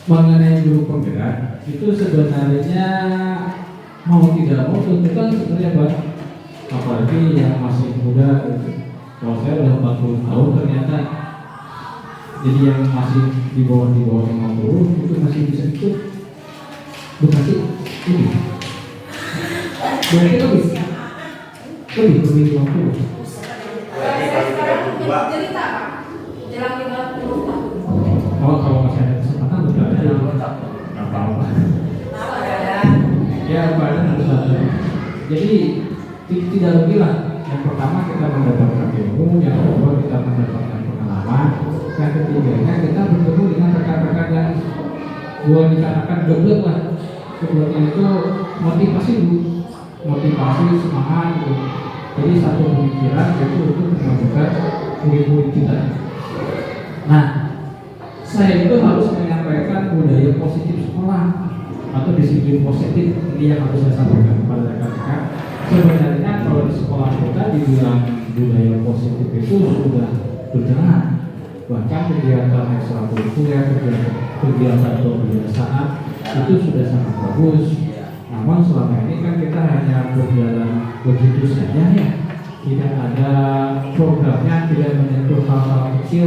Mengenai guru penggerak itu sebenarnya mau tidak mau tuntutan sebenarnya Pak, apalagi yang masih muda gitu. Kalau saya udah 40 tahun ternyata, jadi yang masih di bawah 50 itu masih bisa ikut. Bukan sih ini berarti lebih 20. Kalau masih ada kesempatan berarti nggak apa-apa. Ya badan harus ada. Jadi tidak lebih lah. Yang pertama kita mendapatkan ilmu, yang kedua kita mendapatkan pengalaman, yang ketiganya kita bertemu dengan rekan-rekan yang boleh dikatakan geblek lah. Gebleknya itu motivasi dulu, motivasi semangat gitu. Jadi satu pemikiran itu untuk memajukan murid-murid kita. Nah, saya itu harus menyampaikan budaya positif sekolah atau disiplin positif. Ini yang harus saya sampaikan kepada rekan-rekan. Sebenarnya kalau di sekolah kita dibilang budaya positif itu sudah berjalan. Bahkan kegiatan ekstrakurikuler, kegiatan kebiasaan itu sudah sangat bagus. Namun selama ini kan kita hanya berjalan begitu saja ya. Tidak ada programnya, tidak menyentuh hal-hal kecil,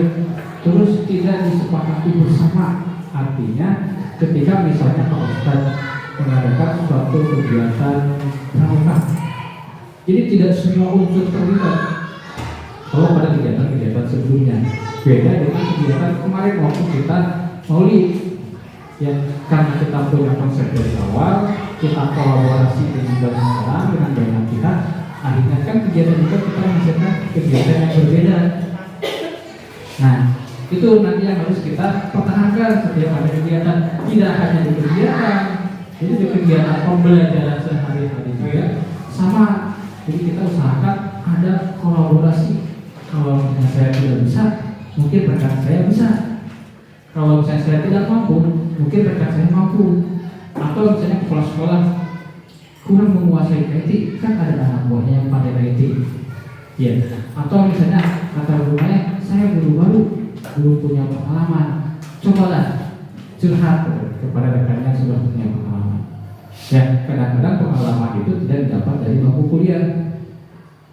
terus tidak disepakati bersama. Artinya ketika misalnya Pak Ustadz mengadakan suatu kegiatan pramuka, jadi tidak semua unsur terlibat. Kalau pada kegiatan-kegiatan sebelumnya, beda dengan kegiatan kemarin waktu kita maulid, yang karena kita punya konsep dari awal, kita kolaborasi dengan banyak orang, dengan banyak pihak, akhirnya kan kegiatan itu kita menghasilkan kegiatan yang berbeda. Nah, itu nanti yang harus kita pertahankan setiap ada kegiatan, tidak hanya di kegiatan, jadi di kegiatan pembelajaran sehari-hari juga sama. Jadi kita usahakan ada kolaborasi. Kalau misalnya saya tidak bisa, mungkin rekan saya bisa. Kalau misalnya saya tidak mampu, mungkin rekan saya mampu. Atau misalnya kepala sekolah kurang menguasai IT, kan ada anak buahnya yang pandai IT. Ya. Atau misalnya kata gurunya, saya guru baru, belum punya pengalaman. Cobalah curhat kepada rekan yang sudah punya pengalaman. Ya, kadang-kadang pengalaman itu tidak didapat dari bangku kuliah,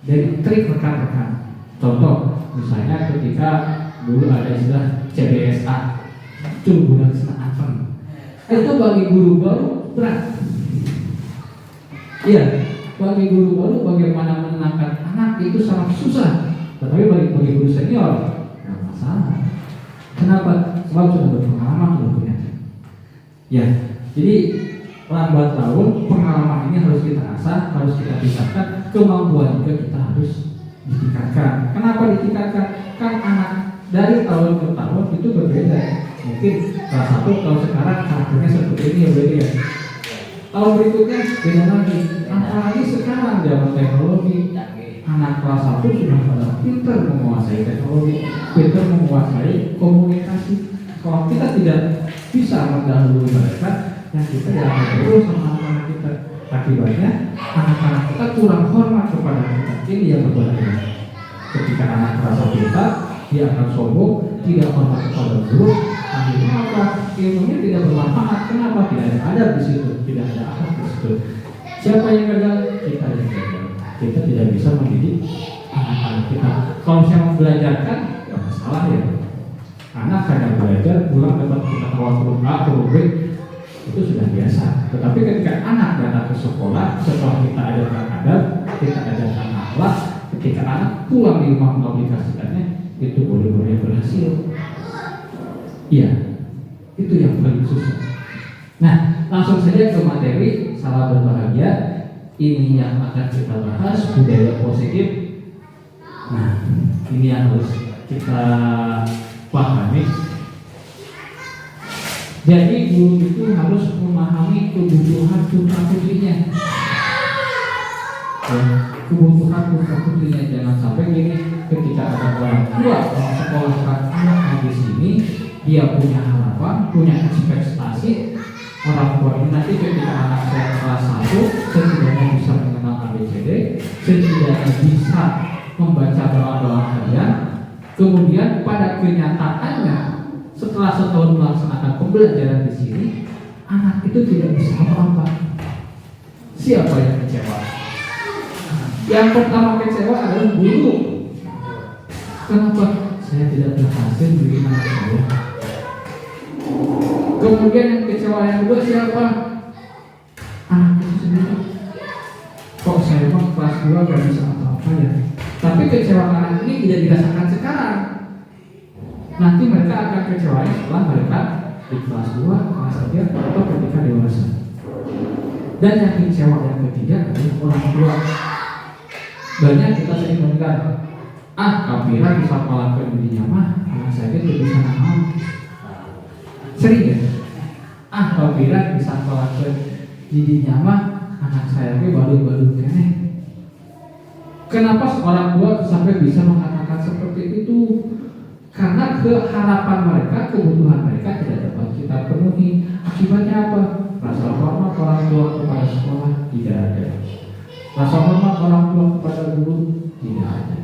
dari trik rekan-rekan. Contoh, misalnya ketika dulu ada istilah CBSA, bulan senang itu bagi guru baru berat. Iya, bagi guru baru bagaimana menenangkan anak itu sangat susah. Tetapi bagi guru senior nggak masalah. Kenapa? Sebab sudah berpengalaman, sudah punya. Ya, jadi lambat laun pengalaman ini harus kita asah, harus kita pisahkan. Kemampuan juga kita harus ditingkatkan. Kenapa ditingkatkan? Kan anak dari tahun ke tahun itu berbeda. Mungkin kelas 1 kalau sekarang karakternya seperti ini ya beda ya. Tahun berikutnya beda lagi. Apalagi sekarang zaman teknologi, anak kelas 1 sudah pada pintar menguasai teknologi, pintar menguasai komunikasi. Kalau kita tidak bisa mendahului mereka, yang kita akan terus sama anak kita. Akibatnya anak-anak kita kurang hormat kepada kita. Ini yang berbahaya. Ketika anak merasa pintar, dia akan sombong, tidak hormat kepada guru. Akhirnya apa? Ilmunya tidak bermanfaat. Kenapa? Tidak ada adab di situ, tidak ada akhlak di situ. Siapa yang gagal? Kita yang gagal. Kita tidak bisa mendidik anak-anak kita. Kalau saya mau belajarkan, ya masalah ya. Anak kadang belajar, pulang dapat pengetahuan huruf A, huruf B, itu sudah biasa. Tetapi ketika anak datang ke sekolah, setelah kita ajarkan adab, kita ajarkan akhlak, ketika anak pulang di rumah mengaplikasikannya, itu boleh-boleh berhasil. Iya, itu yang paling susah. Nah, langsung saja ke materi. Salam berbahagia. Ini yang akan kita bahas, budaya positif. Nah, ini yang harus kita pahami. Jadi guru itu harus memahami kebutuhan putra putrinya. Ya, kebutuhan putra putrinya. Jangan sampai gini, ketika ada orang tua sekolahkan anaknya di sini, dia punya harapan, punya ekspektasi. Orang tua ini nanti ketika anak saya kelas 1 setidaknya bisa mengenal ABCD, setidaknya bisa membaca doa-doa harian. Kemudian pada kenyataannya setelah setahun melaksanakan pembelajaran di sini, anak itu tidak bisa apa-apa. Siapa yang kecewa? Yang pertama kecewa adalah guru. Kenapa? Saya tidak berhasil beri anak saya. Kemudian yang kecewa yang kedua siapa? Anak itu sendiri. Kok saya mah kelas 2 gak bisa apa-apa ya? Tapi kecewa anak ini tidak dirasakan sekarang. Nanti mereka akan kecewa setelah mereka di kelas 2, kelas 3 atau ketika dewasa. Dan yang kecewa yang ketiga adalah orang tua. Banyak kita sering mendengar, Kapira bisa melakukan dirinya mah, anak saya tidak bisa nahan. Sering ya? Kapira bisa melakukan dirinya mah, anak saya baru-baru kene. Kenapa seorang tua sampai bisa mengatakan seperti itu? Karena harapan mereka, kebutuhan mereka tidak dapat kita penuhi. Akibatnya apa? Rasa hormat orang tua kepada sekolah tidak ada. Rasa hormat orang tua kepada guru tidak ada.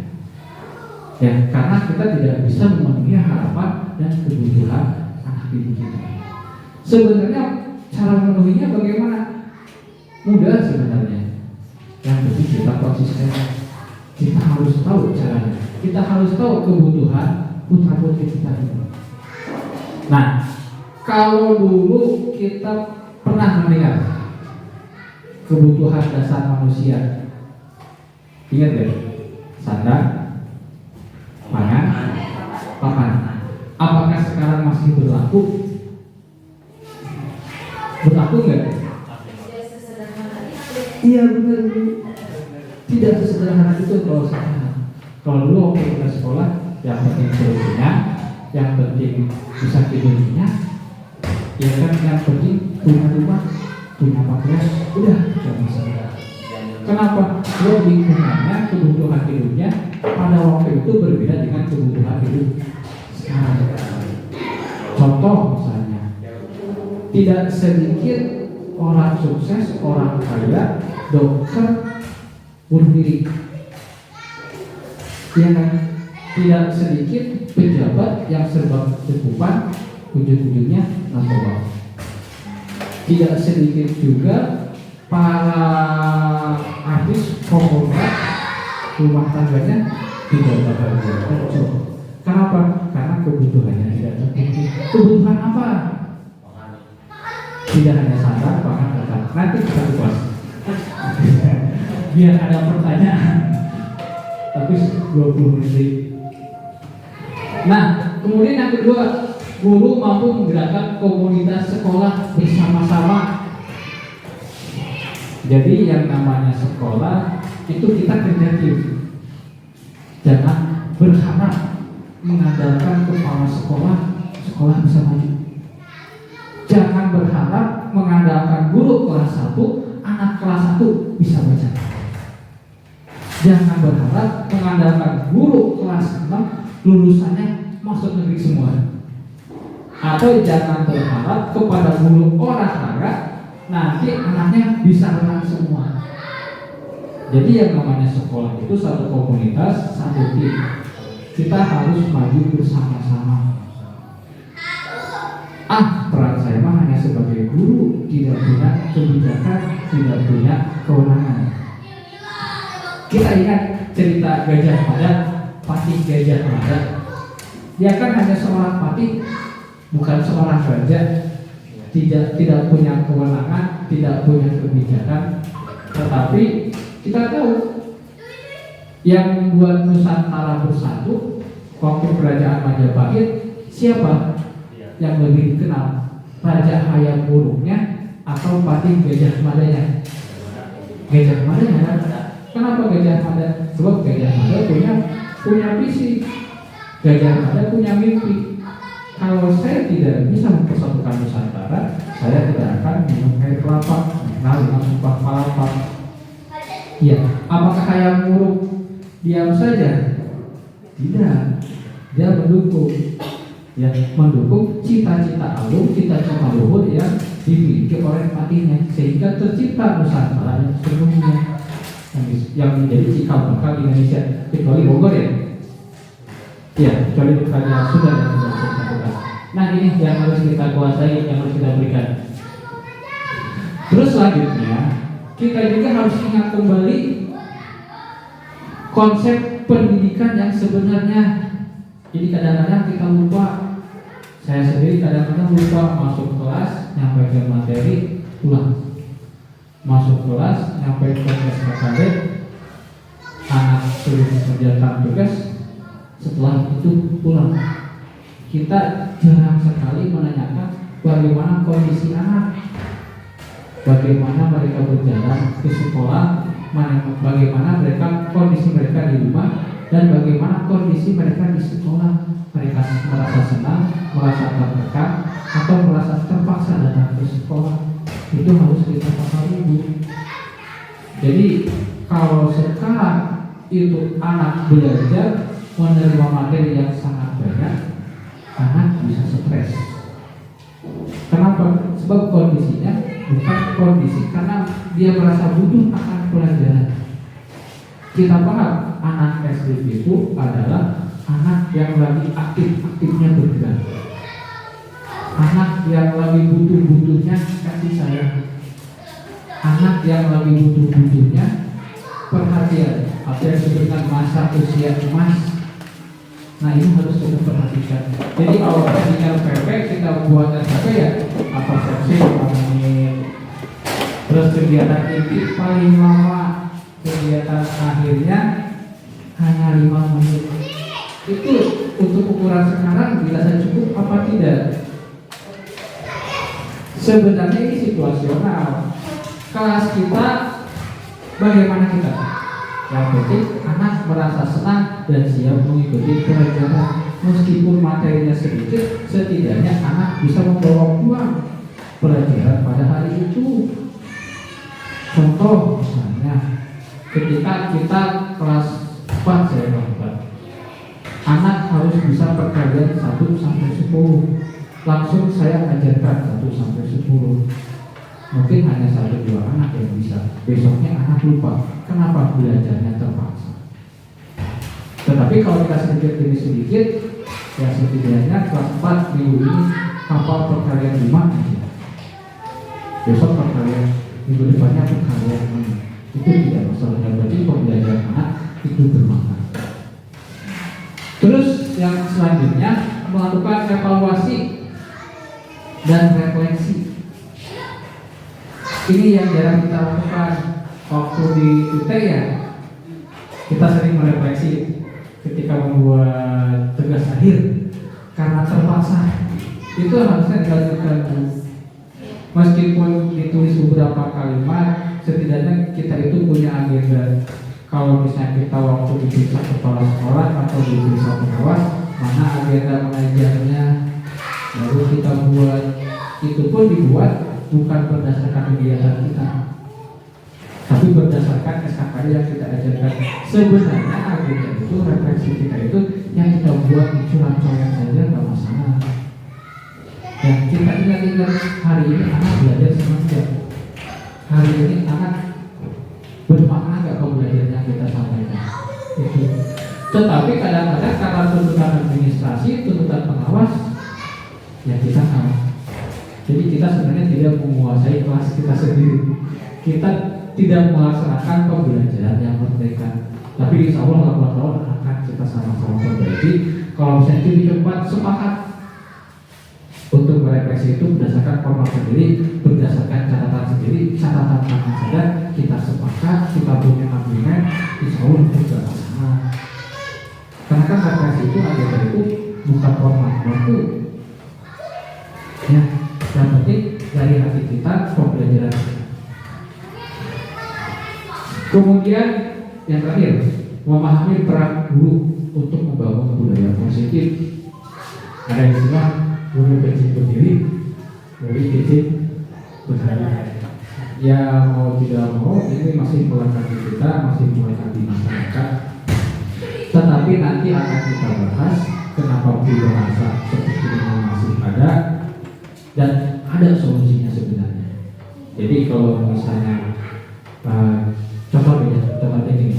Ya, karena kita tidak bisa memenuhi harapan dan kebutuhan anak didik kita. Sebenarnya cara memenuhinya bagaimana? Mudah sebenarnya. Yang penting kita konsisten. Kita harus tahu caranya. Kita harus tahu kebutuhan putra putri kita ini. Nah, kalau dulu kita pernah mendengar kebutuhan dasar manusia, ingat gak? Sandang, pangan, papan. Apakah sekarang masih berlaku? Berlaku nggak? Iya benar. Tidak sesederhana itu kalau sekarang. Kalau dulu waktu kita sekolah, yang penting perutnya, yang penting bisa tidurnya, ya kan, yang penting punya rumah, punya pakaian, udah gak masalah. Kenapa? Lingkungannya, kebutuhan hidupnya pada waktu itu berbeda dengan kebutuhan hidup sekarang. Contoh misalnya, tidak sedikit orang sukses, orang kaya, dokter, bunuh diri. Ya kan? Tidak sedikit pejabat yang serba kecukupan, ujung-ujungnya narkoba. Tidak sedikit juga para artis populer rumah tangganya tidak bahagia. Kenapa? Karena kebutuhannya tidak terpenuhi. Kebutuhan apa? Tidak hanya sandang, pangan, papan. Nanti kita kupas. Biar ada pertanyaan. Tapi 20 menit. Nah, kemudian yang kedua, guru mampu menggerakkan komunitas sekolah bersama-sama. Jadi yang namanya sekolah itu kita kreatif. Jangan berharap mengandalkan kepala sekolah, sekolah bisa maju. Jangan berharap mengandalkan guru kelas 1, anak kelas 1 bisa baca. Jangan berharap mengandalkan guru kelas 6 lulusannya masuk negeri semua. Atau jangan berharap kepada guru olahraga nanti anaknya bisa renang semua. Jadi yang namanya sekolah itu satu komunitas, satu tim. Kita harus maju bersama-sama. Peran saya mah hanya sebagai guru, tidak punya kebijakan, tidak punya kewenangan. Kita ingat cerita Gajah Mada, Patih Gajah Mada. Dia kan hanya seorang patih, bukan seorang raja. Tidak punya kewenangan, tidak punya kebijakan. Tetapi kita tahu yang buat Nusantara bersatu waktu kerajaan Majapahit siapa yang lebih dikenal? Raja Hayam Wuruknya atau Patih Gajah Madanya? Gajah Madanya. Kenapa Gajah Mada? Sebab Gajah Mada punya visi. Gajah Mada punya mimpi. kalau saya tidak bisa mempersatukan Nusantara, saya tidak akan minum air kelapa, mengenal dengan sumpah palapa. Ya, apakah kayak muruk diam saja? Tidak, dia mendukung. Ya, mendukung cita-cita agung, cita-cita luhur yang dimiliki oleh patinya, sehingga tercipta Nusantara yang sepenuhnya yang menjadi cikal bakal Indonesia, kecuali Bogor ya. Ya, kecuali bukannya sudah yang tidak bisa dilakukan. Nah, ini yang harus kita kuasai, yang harus kita berikan. Terus selanjutnya, kita juga harus ingat kembali konsep pendidikan yang sebenarnya. Jadi kadang-kadang kita lupa, saya sendiri kadang-kadang lupa masuk kelas, nyampaikan materi, pulang. Masuk kelas, nyampaikan SKKD, anak suruh mengerjakan tugas, setelah itu pulang. Kita jarang sekali menanyakan bagaimana kondisi anak, bagaimana mereka berjalan ke sekolah, bagaimana kondisi mereka di rumah, dan bagaimana kondisi mereka di sekolah. Mereka merasa senang, merasa tertekan, atau merasa terpaksa datang ke sekolah. Itu harus kita pahami, Bu. Jadi kalau sekarang itu anak belajar menerima materi yang sangat banyak, anak bisa stres. Kenapa? Sebab kondisinya bukan kondisi karena dia merasa butuh akan pelajaran. Kita paham anak SD itu adalah anak yang lagi aktif-aktifnya bergerak, anak yang lagi butuh-butuhnya kasih sayang, anak yang lagi butuh-butuhnya perhatian, apa yang disebut dengan masa usia emas. Nah, ini harus kita perhatikan. Jadi kalau tinggal PP kita buat SKP ya apa seksi 5 menit, terus kegiatan inti paling lama, kegiatan akhirnya hanya 5 menit. Itu untuk ukuran sekarang dirasa cukup apa tidak? Sebenarnya ini situasional. Kelas kita bagaimana kita? Yang penting anak merasa senang dan siap mengikuti pelajaran. Meskipun materinya sedikit, setidaknya anak bisa membawa pulang pelajaran pada hari itu. Contoh misalnya, ketika kita kelas 4 saya lakukan, anak harus bisa perkalian 1 sampai 10. Langsung saya ajarkan 1 sampai 10. Mungkin hanya 1-2 anak yang bisa. Besoknya anak lupa. Kenapa? Belajarnya terpaksa. Tetapi kalau kita sedikit demi sedikit, ya setidaknya kelas 4 minggu ini hafal perkalian 5 aja. Besok perkalian, minggu depannya perkalian 6. Itu tidak masalah. Yang penting pembelajaran anak itu bermakna. Terus yang selanjutnya melakukan evaluasi dan refleksi. Ini yang jarang kita lakukan waktu di UT ya. Kita sering merefleksi ketika membuat tugas akhir karena terpaksa. Itu harusnya dilakukan. Meskipun ditulis beberapa kalimat, setidaknya kita itu punya agenda. Kalau misalnya kita waktu diperiksa kepala sekolah atau diperiksa pengawas, mana agenda mengajarnya, lalu kita buat. Itu pun dibuat bukan berdasarkan kegiatan kita, tapi berdasarkan SKKD yang kita ajarkan. Sebenarnya agenda itu, refleksi kita itu yang kita buat di curan-curan saja nggak masalah. Yang kita ingat-ingat hari ini anak belajar semangat. Hari ini anak bermakna nggak pembelajaran yang kita sampaikan. Itu. Tetapi kadang-kadang karena tuntutan administrasi, tuntutan pengawas, ya kita kalah. Jadi kita sebenarnya tidak menguasai kelas kita sendiri. Kita tidak melaksanakan pembelajaran yang merdeka. Tapi insya Allah lambat laun akan kita sama-sama perbaiki. Kalau misalnya itu dicoba sepakat untuk merefleksi itu berdasarkan format sendiri, berdasarkan catatan sendiri, catatan tangan saja kita sepakat, kita punya argumen, insya Allah itu tidak masalah. Karena kan refleksi itu agenda itu bukan format waktu. Ya, yang penting dari hati kita pembelajaran. Kemudian yang terakhir, memahami peran guru untuk membangun budaya positif. Ada istilah guru kecil berdiri, murid kecil berdiri. Ya mau tidak mau ini masih melengkapi kita, masih melengkapi masyarakat. Tetapi nanti akan kita bahas kenapa bahasa seperti ini masih ada dan ada solusinya sebenarnya. Jadi kalau misalnya contoh ini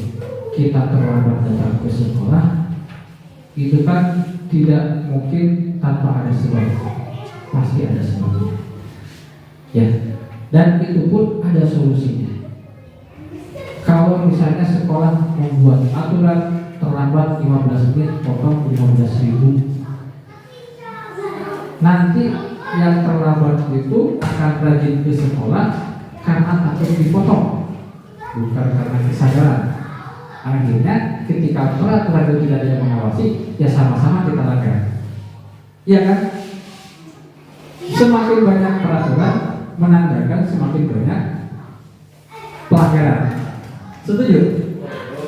kita terlambat datang ke sekolah, itu kan tidak mungkin tanpa ada sebab, pasti ada sebabnya. Ya, dan itu pun ada solusinya. Kalau misalnya sekolah membuat aturan terlambat 15 menit, potong 15.000, nanti yang terlambat itu akan rajin ke sekolah karena takut dipotong, bukan karena kesadaran. Akhirnya ketika peraturan itu tidak ada yang mengawasi, ya sama-sama kita langgar. Iya kan? Semakin banyak peraturan menandakan semakin banyak pelanggaran. Setuju?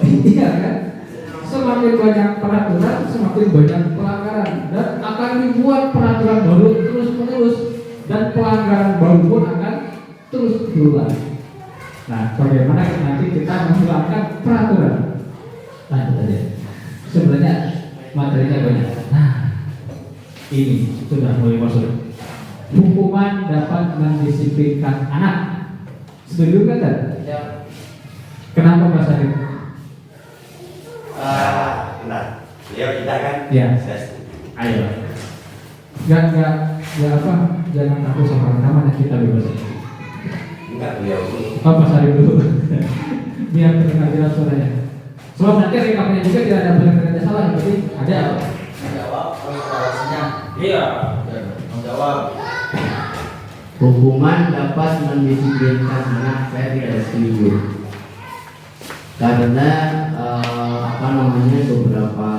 Iya kan? Semakin banyak peraturan, semakin banyak pelanggaran, dan akan dibuat peraturan baru terus-menerus, dan pelanggaran baru pun akan terus berulang. Nah, bagaimana nanti kita menghilangkan peraturan? Nah, itu saja. Sebenarnya materinya banyak. Nah, ini sudah mulai masuk. Hukuman dapat mendisiplinkan anak. Setuju kan? Ya. Kenapa Mas Arif? Benar. Beliau kita kan. Ya. Ayo. Enggak apa? Jangan takut sama rekaman, kita bebas. Enggak, beliau dulu. Oh, Mas Arif dulu. Biar terdengar jelas suaranya. Sebab nanti rekamannya juga tidak ada benar-benar salah, berarti ada. Menjawab evaluasinya. Iya. Menjawab. Hukuman dapat mendisiplinkan anak, saya tidak setuju. Karena beberapa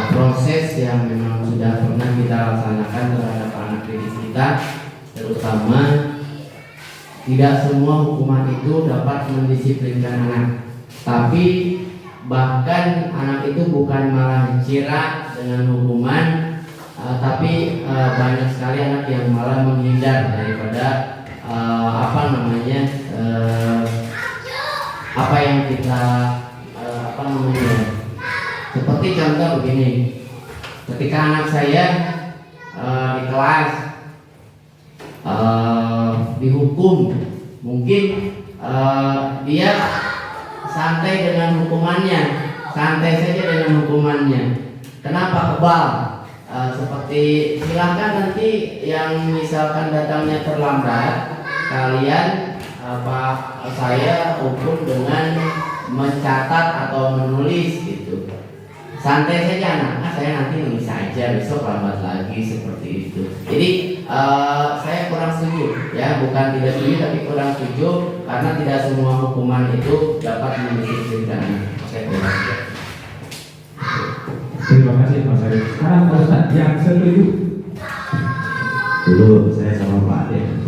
proses yang memang sudah pernah kita laksanakan terhadap anak didik kita, terutama tidak semua hukuman itu dapat mendisiplinkan anak, tapi bahkan anak itu bukan malah dicira dengan hukuman, tapi banyak sekali anak yang malah menghindar daripada apa yang kita seperti contoh begini, ketika anak saya di kelas dihukum, mungkin dia santai dengan hukumannya, santai saja dengan hukumannya. Kenapa kebal? Seperti silahkan nanti yang misalkan datangnya terlambat, kalian saya hukum dengan mencatat atau menulis gitu. Santai saja anak, saya nanti nulis saja, besok lambat lagi, seperti itu. Jadi saya kurang setuju, ya, bukan tidak setuju tapi kurang setuju, karena tidak semua hukuman itu dapat mendisiplinkan. Terima kasih Mas Arif. Sekarang Pak Ustadz yang setuju. Dulu saya sama Pak Ade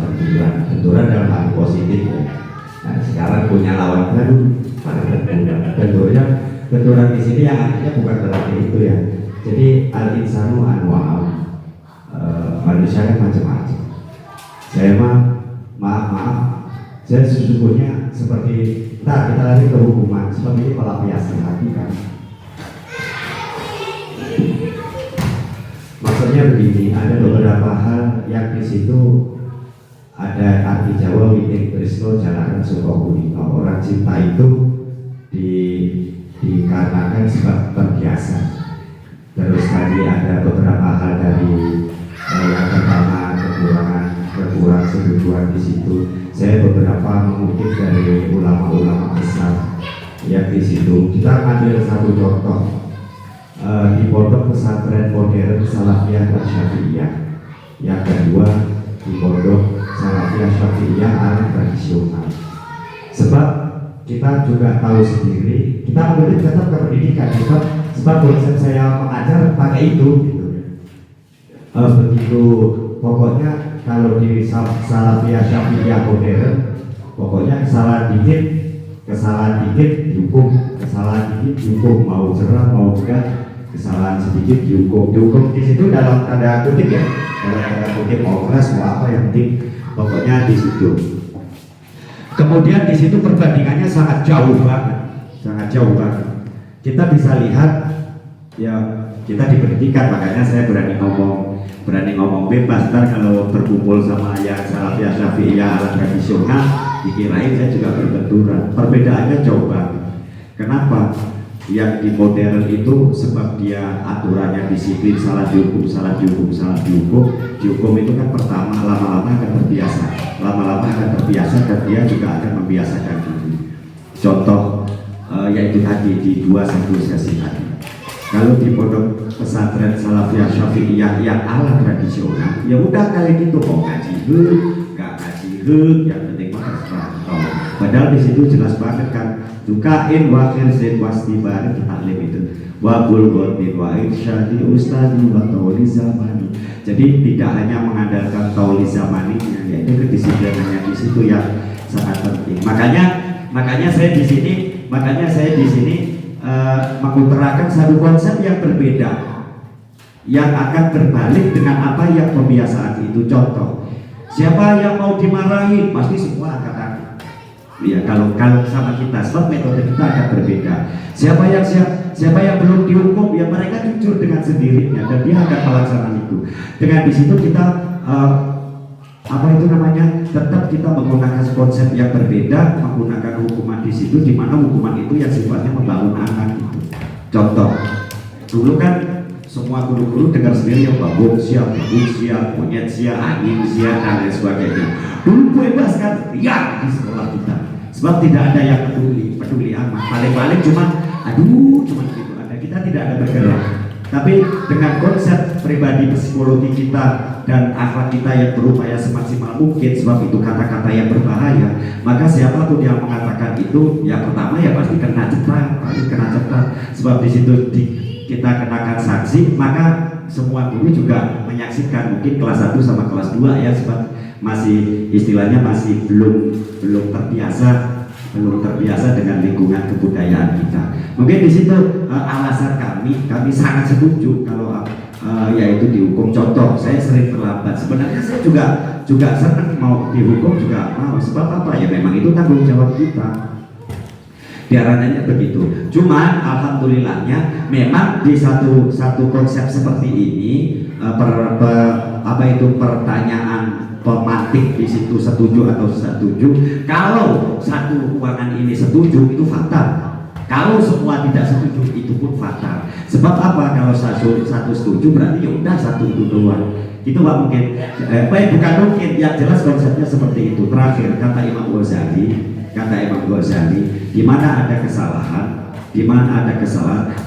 benturan dalam hal positif ya. Nah, sekarang punya lawan baru. Benturan di sini yang artinya bukan berarti itu ya. Jadi al-insanu anwa'u, manusia kan macam-macam. Saya maaf, saya sesungguhnya seperti kita lari ke hukuman seperti ini pelampiasan hati kan. Maksudnya begini, ada beberapa hal yang di situ ada arti Jawa witing tresno jalanan sukabumi. Orang cinta itu dikarenakan sebab terbiasa. Terus tadi ada beberapa hal dari yang pertama kekurangan setujuan di situ. Saya beberapa mengutip dari ulama-ulama besar yang di situ. Kita ambil satu contoh. Di pondok pesantren modern Salafiyah dan Syafi'iyah. Yang kedua di pondok Salafiyah Syafi'iyah ala tradisional. Sebab kita juga tahu sendiri, kita memilih tetap ke pendidikan, sebab konsep saya mengajar pakai itu gitu. Begitu pokoknya kalau di Salafiyah Syafi'iyah modern, pokoknya kesalahan dikit dihukum, kesalahan dikit dihukum, mau cerah mau enggak kesalahan sedikit dihukum di situ dalam tanda kutip ya, dalam tanda kutip mau keras mau apa yang penting pokoknya di situ. Kemudian di situ perbandingannya sangat jauh banget. Kita bisa lihat ya, kita diberhentikan, makanya saya berani ngomong bebas. Ntar kalau berkumpul sama yang Salafiyah Syafi'iyah ala tradisional dikirain saya juga berbenturan. Perbedaannya jauh banget. Kenapa? Yang di modern itu sebab dia aturannya disiplin, salah dihukum. Dihukum itu kan pertama lama-lama akan terbiasa dan dia juga akan membiasakan diri. Contoh yaitu tadi di 21 sesi tadi. Kalau di pondok pesantren Salafiyah Syafi'iyah yang ala tradisional, ya udah kali gitu mau ngaji nggak ngaji yang penting mah terserah. Padahal di situ jelas banget kan, dukain wakil zain wasdibar di taklim itu, wabul gotin wa irsyadi ustadi wa tauli zamani. Jadi tidak hanya mengandalkan tauli zamaninya, yaitu kedisiplinannya di situ yang sangat penting. Makanya saya di sini mengutarakan satu konsep yang berbeda, yang akan berbalik dengan apa yang pembiasaan itu. Contoh, siapa yang mau dimarahi pasti semua akan takut. Ya, kalau sama kita, sebab metode kita akan berbeda. Siapa yang belum dihukum, ya mereka jujur dengan sendirinya dan dia akan melaksanakan itu. Dengan di situ kita tetap kita menggunakan konsep yang berbeda, menggunakan hukuman di situ, di mana hukuman itu yang sifatnya membangun anak itu. Contoh, dulu kan semua guru-guru dengar sendiri yang babuk siap, monyet siap, angin siap dan lain sebagainya. Dulu bebas kan, ya di sekolah kita. Sebab tidak ada yang peduli amat. Paling-paling cuma gitu ada. Kita tidak ada bergerak. Tapi dengan konsep pribadi psikologi kita dan akhlak kita yang berupaya semaksimal mungkin, sebab itu kata-kata yang berbahaya, maka siapapun yang mengatakan itu, ya pertama ya pasti kena cepat. Sebab di situ kita kenakan sanksi, maka semua guru juga menyaksikan, mungkin kelas 1 sama kelas 2 ya, sebab masih istilahnya masih belum terbiasa dengan lingkungan kebudayaan kita. Mungkin di situ alasan kami sangat setuju kalau yaitu dihukum. Contoh, saya sering terlambat. Sebenarnya saya juga senang mau dihukum juga mau. Sebab apa ya? Memang itu tanggung jawab kita. Diarananya begitu. Cuman alhamdulillahnya memang di satu konsep seperti ini pertanyaan pemantik di situ setuju atau setuju. Kalau satu ruangan ini setuju itu fatal. Kalau semua tidak setuju itu pun fatal. Sebab apa? Kalau satu setuju berarti ya udah satu itu doang. Itu nggak mungkin. Bukan mungkin. Yang jelas konsepnya seperti itu. Terakhir kata Imam Ghazali, di mana ada kesalahan,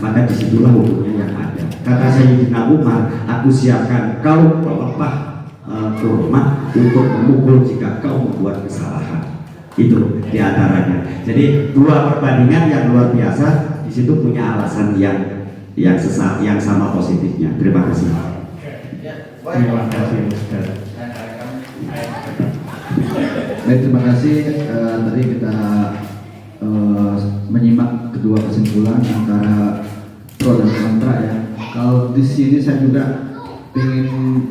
maka disitulah hukumnya yang ada. Kata Sayyidina Umar, aku siapkan kau pelepah kurma untuk memukul jika kau membuat kesalahan. Itu diantaranya. Jadi dua perbandingan yang luar biasa di situ punya alasan yang sama positifnya. Terima kasih. Terima kasih Ustaz. Baik, terima kasih. Tadi kita menyimak kedua kesimpulan antara pro dan kontra ya. Kalau di sini saya juga ingin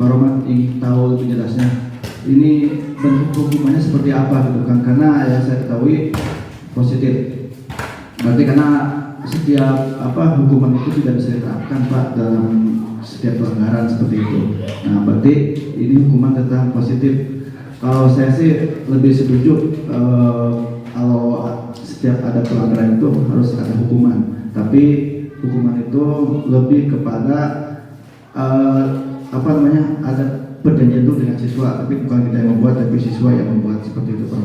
ingin tahu lebih jelasnya ini bentuk hukumannya seperti apa gitu kan, karena yang saya ketahui positif. Berarti karena setiap hukuman itu tidak bisa diterapkan Pak dalam setiap pelanggaran seperti itu. Nah berarti ini hukuman tentang positif. Kalau saya sih lebih setuju kalau setiap ada pelanggaran itu harus ada hukuman. Tapi hukuman itu lebih kepada ada perjanjian itu dengan siswa, tapi bukan kita yang membuat, tapi siswa yang membuat, seperti itu Pak.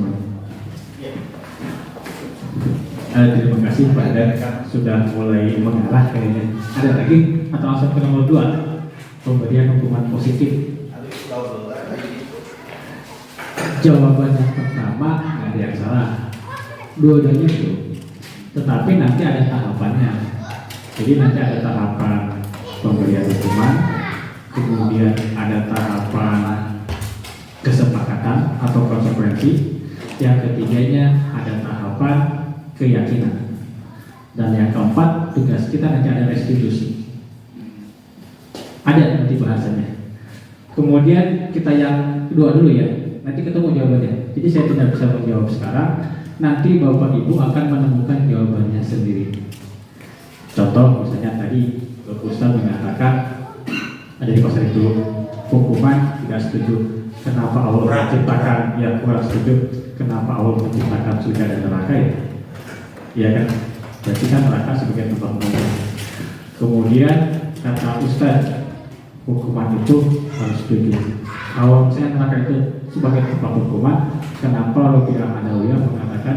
Terima kasih Pak Dan, sudah mulai mengarah kayaknya. Ada lagi atau langsung ke nomor 2, pemberian hukuman positif. Jawaban yang pertama nggak ada yang salah, dua-duanya itu. Tetapi nanti ada tahapannya. Jadi nanti ada tahapan pemberian hukuman, kemudian ada tahapan kesepakatan atau konsekuensi, yang ketiganya ada tahapan keyakinan, dan yang keempat tugas kita nanti ada restitusi. tadi bahasanya. Kemudian kita yang kedua dulu ya. Nanti ketemu jawabannya. Jadi saya tidak bisa menjawab sekarang. Nanti Bapak Ibu akan menemukan jawabannya sendiri. Contoh misalnya tadi Ustaz mengatakan ada di pasal itu hukuman tidak setuju. Kenapa Allah menciptakan? Ya kurang setuju. Kenapa Allah menciptakan surga dan neraka ya? Iya kan? Berarti kan neraka sebagai tempat menunggu. Kemudian kata Ustaz, hukuman itu harus setuju. Kalau misalnya neraka itu sebagai tempat hukuman, kenapa Rabi'ah Adawiyah mengatakan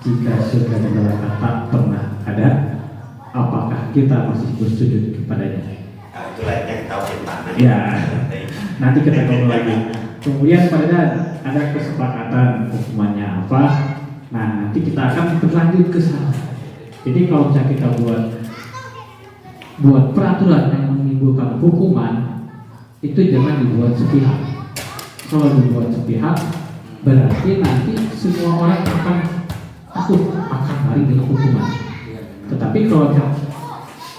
jika surga dan neraka tak pernah ada, apakah kita masih bersetuju kepadanya? Nah, itu lainnya kita mana? Ya, nanti kita ngomong lagi. Kemudian pada ada kesepakatan hukumannya apa. Nah, nanti kita akan berlanjut ke sana. Jadi kalau misalnya kita buat peraturan yang menimbulkan hukuman, itu jangan dibuat sepihak. Kalau dibuat sepihak, berarti nanti semua orang akan takut akan lari dengan hukuman. Tetapi kalau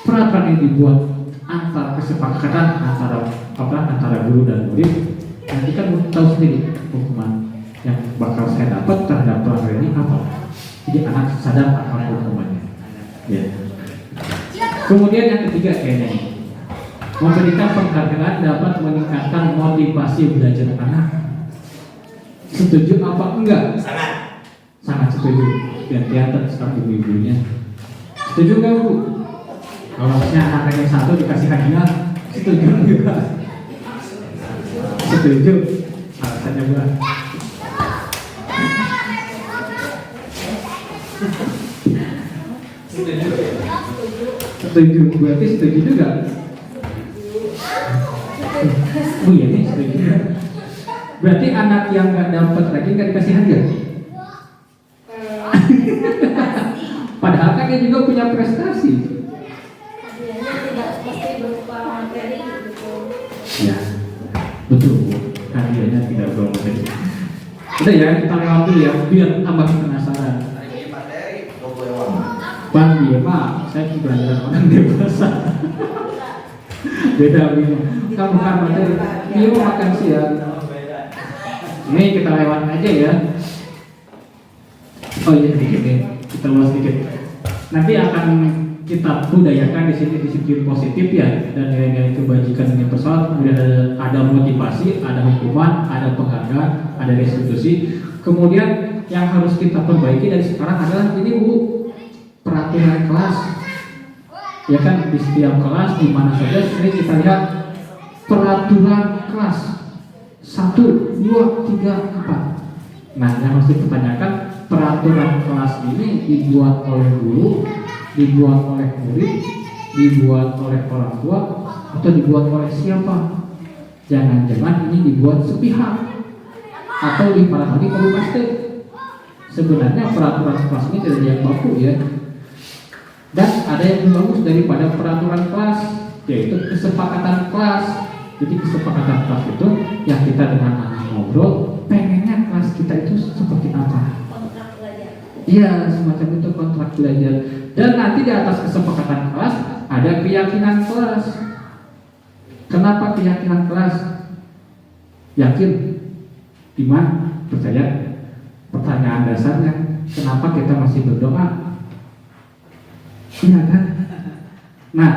peraturan yang dibuat antara kesepakatan antara guru dan murid, nanti kan tahu sendiri hukuman yang bakal saya dapat terhadap pelanggar ini apa. Jadi anak sadar akan hukumannya. Ya. Kemudian yang ketiga kayaknya ini, memberikan penghargaan dapat meningkatkan motivasi belajar anak. Setuju apa enggak? Sangat setuju. Gantian terserah ibu-ibunya. Setuju enggak Bu? Kalau misalnya anaknya satu dikasih hadiah, setuju enggak? Setuju. Alasannya Bu. Setuju. Berarti setuju juga. Oh iya nih setuju. Berarti anak yang nggak dapat lagi nggak dikasih hadiah. Padahal kan dia juga punya prestasi. Hadiahnya tidak mesti berupa materi gitu. Ya, betul. Hadiahnya tidak berupa materi. Udah ya, kita lewat dulu ya, biar tambah penasaran. Bang, iya Pak, saya pembelajaran orang dewasa. Beda Bimo. Kamu bukan materi. Bimo makan siang. Ini kita lewat aja ya. Oh iya sedikit nih, kita luas sedikit. Nanti akan kita budayakan di sini disiplin positif ya, dan nilai-nilai kebajikan ini pesawat. Kemudian ada motivasi, ada hukuman, ada penghargaan, ada restitusi. Kemudian yang harus kita perbaiki dari sekarang adalah ini Bu, peraturan kelas. Ya kan di setiap kelas di mana saja sering kita lihat peraturan kelas 1, 2, 3, 4. Nah yang harus dipertanyakan, peraturan kelas ini dibuat oleh guru, dibuat oleh murid, dibuat oleh orang tua, atau dibuat oleh siapa? Jangan-jangan ini dibuat sepihak atau di para hadi kalau pasti. Sebenarnya peraturan kelas ini tidak ada yang baku ya. Dan ada yang lebih bagus daripada peraturan kelas, yaitu kesepakatan kelas. Jadi kesepakatan kelas itu yang kita dengan anak ngobrol, pengennya kelas kita itu seperti apa? Kontrak belajar. Iya, semacam itu kontrak belajar. Dan nanti di atas kesepakatan kelas ada keyakinan kelas. Kenapa keyakinan kelas? Yakin? Iman? Percaya? Pertanyaan dasarnya, kenapa kita masih berdoa? Iya kan? Nah,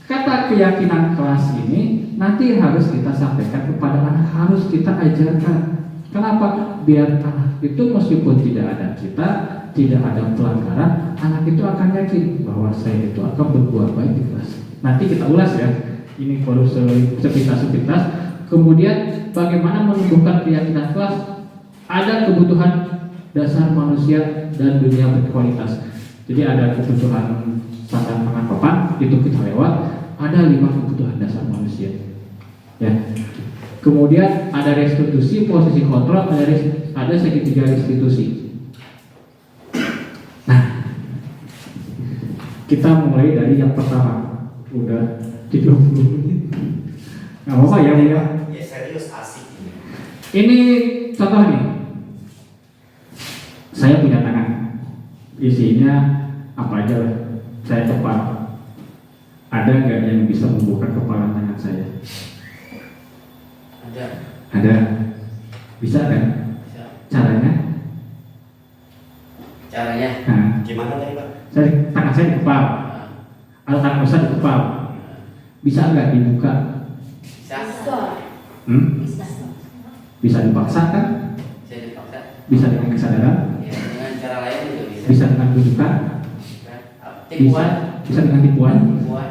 kata keyakinan kelas ini nanti harus kita sampaikan kepada anak, harus kita ajarkan. Kenapa? Biar anak itu meskipun tidak ada kita, tidak ada pelanggaran, anak itu akan yakin bahwa saya itu akan berbuat baik di kelas. Nanti kita ulas ya, ini perlu sepintas-sepintas. Kemudian bagaimana menumbuhkan keyakinan kelas? Ada kebutuhan dasar manusia dan dunia berkualitas. Jadi ada kebutuhan makan, pangan, papan, itu kita lewat. Ada 5 kebutuhan dasar manusia. Ya. Kemudian ada restitusi, posisi kontrol, ada segitiga restitusi. Nah, kita mulai dari yang pertama. Udah 30 menit. Nggak apa-apa ya, Bu ya. Ya serius asik ini. Ini contoh nih. Saya punya tangan. Isinya apa aja lah. Saya cepat. Ada nggak yang bisa membuka kepala tangan saya? Ada. Ada. Bisa kan? Bisa. Caranya? Caranya. Nah, Gimana tadi Pak? tangan saya dikepal. Atau tangan Ustaz dikepal. Bisa nggak dibuka? Bisa. Bisa. Bisa. Bisa dipaksa kan? Bisa dipaksa. Bisa dengan kesadaran? Ya, dengan cara lain juga bisa. Bisa dengan tuntutan? Tipuan. Bisa dengan tipuan? Tipuan.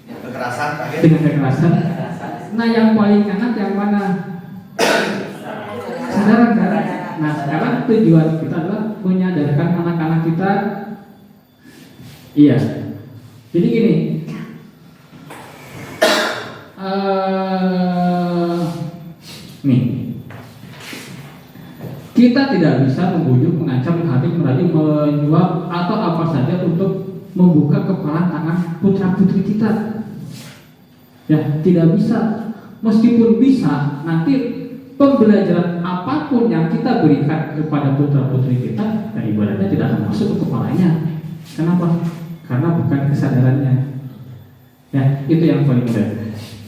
Kekerasan terakhir. Dengan kekerasan? Kekerasan. Nah, yang paling enak yang mana? Kesadaran kan? Nah, sekarang tujuan kita adalah menyadarkan anak-anak kita. Iya. Jadi gini. Nih. Kita tidak bisa membujuk, mengancam, menghadik, merayu, menyuap atau apa saja untuk membuka kepala tangan putra putri kita. Ya, tidak bisa. Meskipun bisa, nanti pembelajaran apapun yang kita berikan kepada putra putri kita, ya ibaratnya tidak akan masuk ke kepalanya. Kenapa? Karena bukan kesadarannya. Ya, itu yang paling mudah.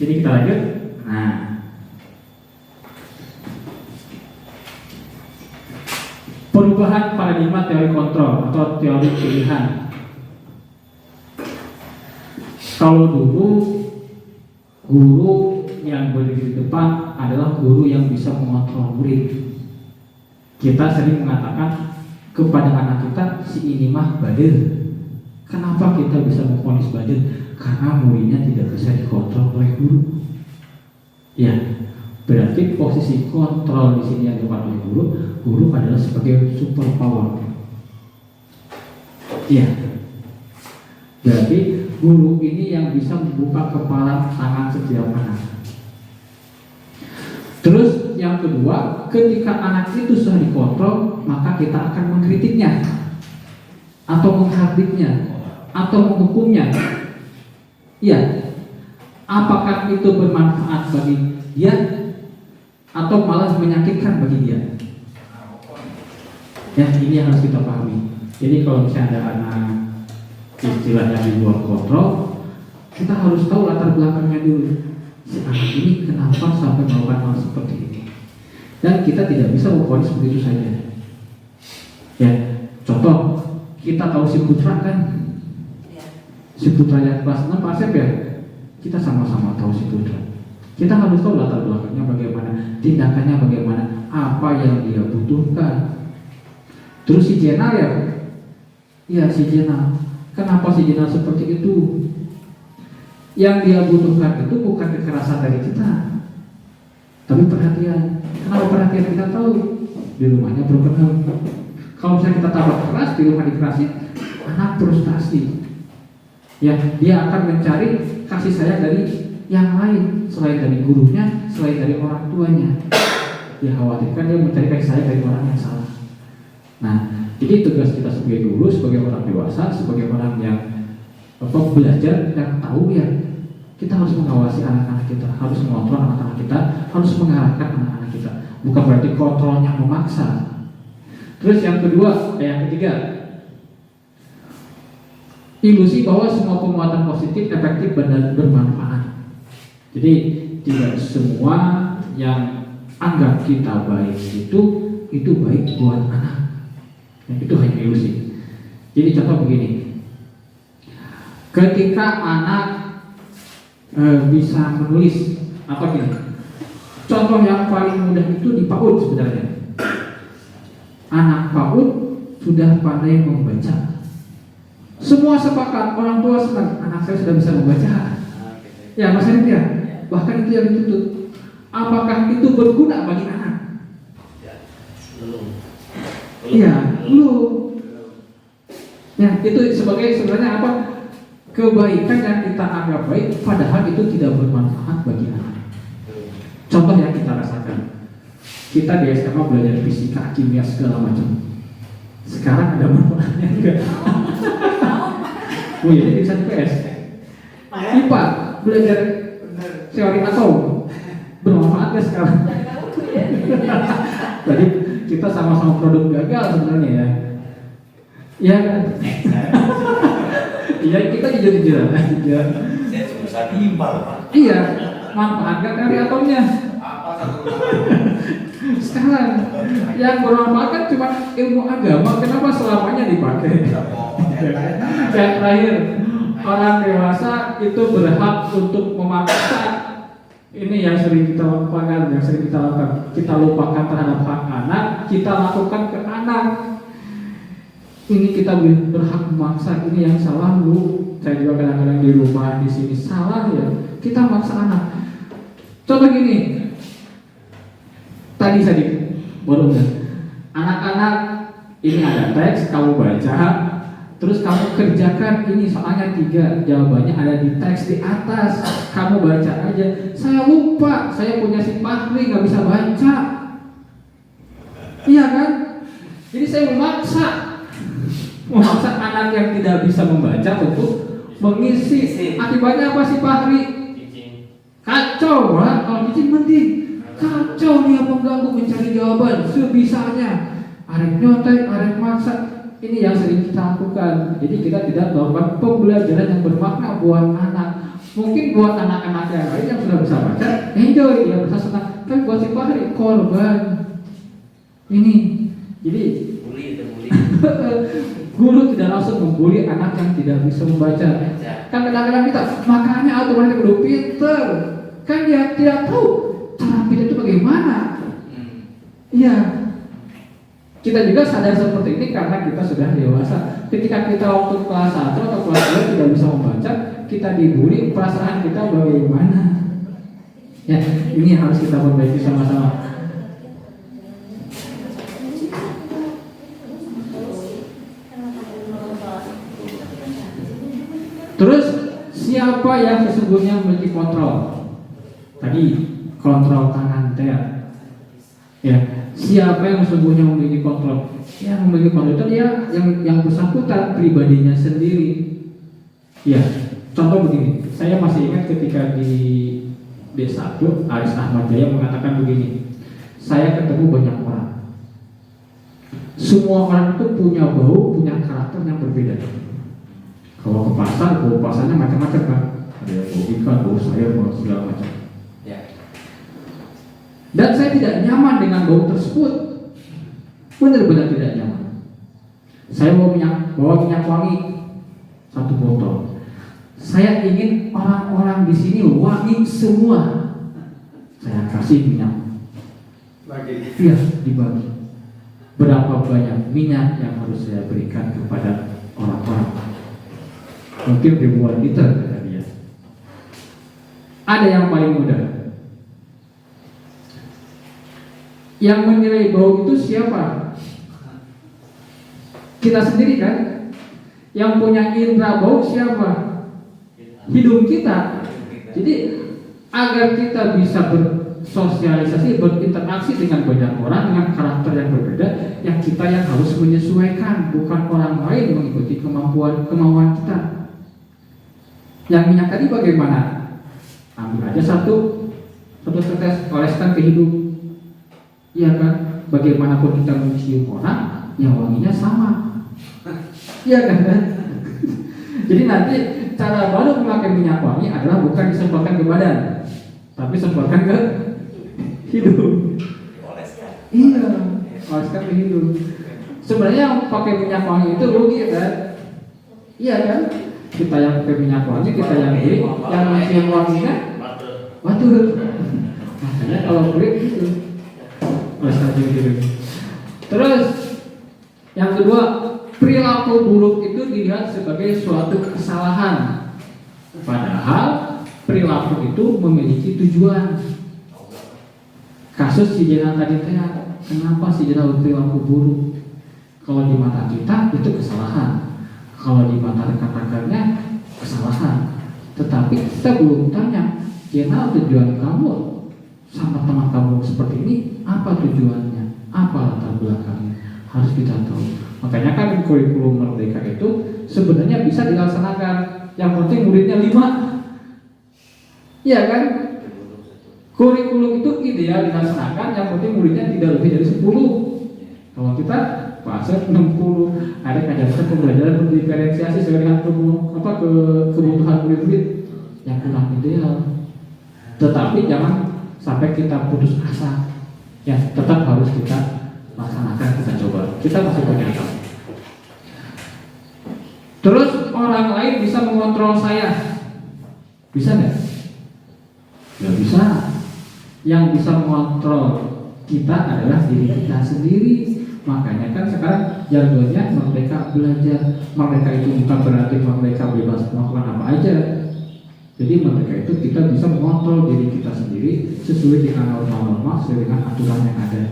Jadi kita lanjut. Nah, perubahan paradigma teori kontrol atau teori pilihan. Kalau dulu guru yang berdiri di depan adalah guru yang bisa mengontrol murid. Kita sering mengatakan kepada anak kita, si ini mah badil. Kenapa kita bisa memvonis badil? Karena muridnya tidak bisa dikontrol oleh guru. Ya, berarti posisi kontrol di sini yang dilakukan oleh guru, guru adalah sebagai super power. Iya. Berarti guru ini yang bisa membuka kepala tangan setiap anak. Terus yang kedua, ketika anak itu sudah dikontrol, maka kita akan mengkritiknya, atau menghardiknya, atau menghukumnya. Iya. Apakah itu bermanfaat bagi dia, atau malah menyakitkan bagi dia? Ya, ini yang harus kita pahami. Jadi kalau misalnya ada anak istilahnya di luar kontrol, kita harus tahu latar belakangnya dulu. Si anak ini kenapa sampai melakukan hal seperti ini? Dan kita tidak bisa memvonis begitu saja. Ya, contoh, kita tahu si Putra kan? Si Putra yang kelas 6 Pak Asep ya? Kita sama-sama tahu si Putra. Kita harus tahu latar belakangnya bagaimana, tindakannya bagaimana, apa yang dia butuhkan. Terus si Jenal ya? Iya, si Jenal. Kenapa si Jenal seperti itu? Yang dia butuhkan itu bukan kekerasan dari kita, tapi perhatian. Kenapa perhatian? Kita tahu di rumahnya broken home. Kalau misalnya kita tabrak keras, di rumah dikerasin, anak frustasi. Ya, dia akan mencari kasih sayang dari yang lain, selain dari gurunya, selain dari orang tuanya. Dia khawatirkan dia mencari kasih sayang dari orang yang salah. Nah, jadi tugas kita sebagai guru, sebagai orang dewasa, sebagai orang yang belajar dan tahu ya, kita harus mengawasi anak-anak kita, harus mengontrol anak-anak kita, harus mengarahkan anak-anak kita. Bukan berarti kontrolnya memaksa. Terus yang kedua, yang ketiga, ilusi bahwa semua penguatan positif efektif dan bermanfaat. Jadi tidak semua yang anggap kita baik itu baik buat anak. Itu hanya ilusi. Jadi contoh begini, ketika anak bisa menulis atau gini, contoh yang paling mudah itu di PAUD sebenarnya. Anak PAUD sudah pandai membaca. Semua sepakat, orang tua senang, anak saya sudah bisa membaca. Ya, Mas Arif ya. Bahkan itu yang dituntut. Apakah itu berguna bagi anak? Belum. Iya, belum. Ya, itu sebenarnya apa? Kebaikan yang kita anggap baik, padahal itu tidak bermanfaat bagi anak. Contoh yang kita rasakan, kita di SMA belajar fisika, kimia segala macam. Sekarang ada manfaatnya juga. Oh iya, jadi bisa PS. IPA belajar teori atom, bermanfaat ya sekarang. Jadi kita sama-sama produk gagal sebenarnya ya. Iya kan? Iya, kita jujur-jujuran aja. Saya jurusan IPA Pak. Iya, manfaatkan teori atomnya. satu utama. Sekarang yang bermanfaat kan cuma ilmu agama, kenapa selamanya dipakai? Yang terakhir, orang dewasa itu berhak untuk memaksa. Ini yang sering kita lupakan, kita lupakan terhadap hak anak, kita lakukan ke anak. Ini kita berhak memaksa, ini yang salah Bu. Saya juga kadang-kadang di rumah di sini salah ya. Kita maksa anak. Contoh gini, tadi baru anak-anak ini ada teks, kamu baca, terus kamu kerjakan ini soalnya 3, jawabannya ada di teks di atas, kamu baca aja. Saya lupa, saya punya si Fahri nggak bisa baca, iya kan? Jadi saya memaksa anak yang tidak bisa membaca untuk mengisi. Akibatnya apa sih Fahri? Kacau, Pak. Kalau cicing mending kacau, dia mengganggu mencari jawaban sebisanya. Arek nyontek, arek maksa. Ini yang sering kita lakukan. Jadi kita tidak melakukan pembelajaran yang bermakna buat anak. Mungkin buat anak-anak yang lain yang sudah bisa baca, enjoy, dia bisa senang. Tapi buat si Fahri korban. Ini. Jadi guru tidak langsung membuli anak yang tidak bisa membaca. Kan kadang-kadang kita makanya otomatis udah pinter. Kan dia tidak tahu cara pinter itu bagaimana. Iya. Kita juga sadar seperti ini karena kita sudah dewasa. Ketika kita waktu kelas 1 atau kelas 2 tidak bisa membaca, kita dibully, perasaan kita bagaimana? Ya, ini harus kita perbaiki sama-sama. Terus siapa yang sesungguhnya memiliki kontrol? Tadi kontrol tangan Tea. Ya, siapa yang sesungguhnya memiliki kontrol? Yang memiliki kontrol itu dia yang bersangkutan pribadinya sendiri. Ya, contoh begini. Saya masih ingat ketika di D1 Aris Ahmad Jaya mengatakan begini. Saya ketemu banyak orang. Semua orang itu punya bau, punya karakter yang berbeda. Kalau ke pasar, bau pasarnya macam-macam kan. Ada yang bau ikan, bau sayur, bau segala macam. Ya. Dan saya tidak nyaman dengan bau tersebut. Benar-benar tidak nyaman. Saya bawa minyak wangi 1 botol. Saya ingin orang-orang di sini wangi semua. Saya kasih minyak. Iya, dibagi. Berapa banyak minyak yang harus saya berikan kepada orang-orang? Mungkin ribuan liter kata dia. Ada yang paling mudah. Yang menilai bau itu siapa? Kita sendiri kan? Yang punya indera bau siapa? Hidung kita. Jadi agar kita bisa bersosialisasi, berinteraksi dengan banyak orang dengan karakter yang berbeda, yang kita yang harus menyesuaikan, bukan orang lain mengikuti kemauan kita. Yang minyak tadi bagaimana? Ambil aja satu tetes, oleskan ke hidung. Iya kan? Bagaimanapun kita mencium orang, yang wanginya sama. Iya kan? Jadi nanti cara baru memakai minyak wangi adalah bukan disemprotkan ke badan, tapi semprotkan ke hidung. Iya, oleskan ke hidung. Sebenarnya yang pakai minyak wangi itu rugi kan? Iya kan? Kita yang pakai minyak wangi, kita yang beli, yang mencium wanginya batur. Makanya kalau kulit gitu. Terus yang kedua, perilaku buruk itu dilihat sebagai suatu kesalahan. Padahal perilaku itu memiliki tujuan. Kasus si Jenal tadi kenapa si Jenal berperilaku buruk? Kalau di mata kita itu kesalahan. Kalau di mata rekan-rekannya kesalahan. Tetapi kita belum tanya, Jenal, tujuan kamu sama teman kamu seperti ini apa tujuannya? Apa latar belakangnya? Harus kita tahu. Makanya kan kurikulum Merdeka itu sebenarnya bisa dilaksanakan. Yang penting muridnya 5. Iya kan? Kurikulum itu ideal dilaksanakan, yang penting muridnya tidak lebih dari 10. Kalau kita fase 60, ada kajian pembelajaran berdiferensiasi sesuai dengan kebutuhan murid-murid yang kurang ideal. Tetapi jangan sampai kita putus asa. Ya, tetap harus kita laksanakan, kita coba. Kita masih punya akal. Terus orang lain bisa mengontrol saya, bisa nggak? Nggak bisa. Yang bisa mengontrol kita adalah diri kita sendiri. Makanya kan sekarang jargonnya merdeka belajar. Merdeka itu bukan berarti merdeka bebas melakukan apa aja. Jadi merdeka itu kita bisa mengontrol diri kita sendiri sesuai dengan norma-norma, sesuai dengan aturan yang ada,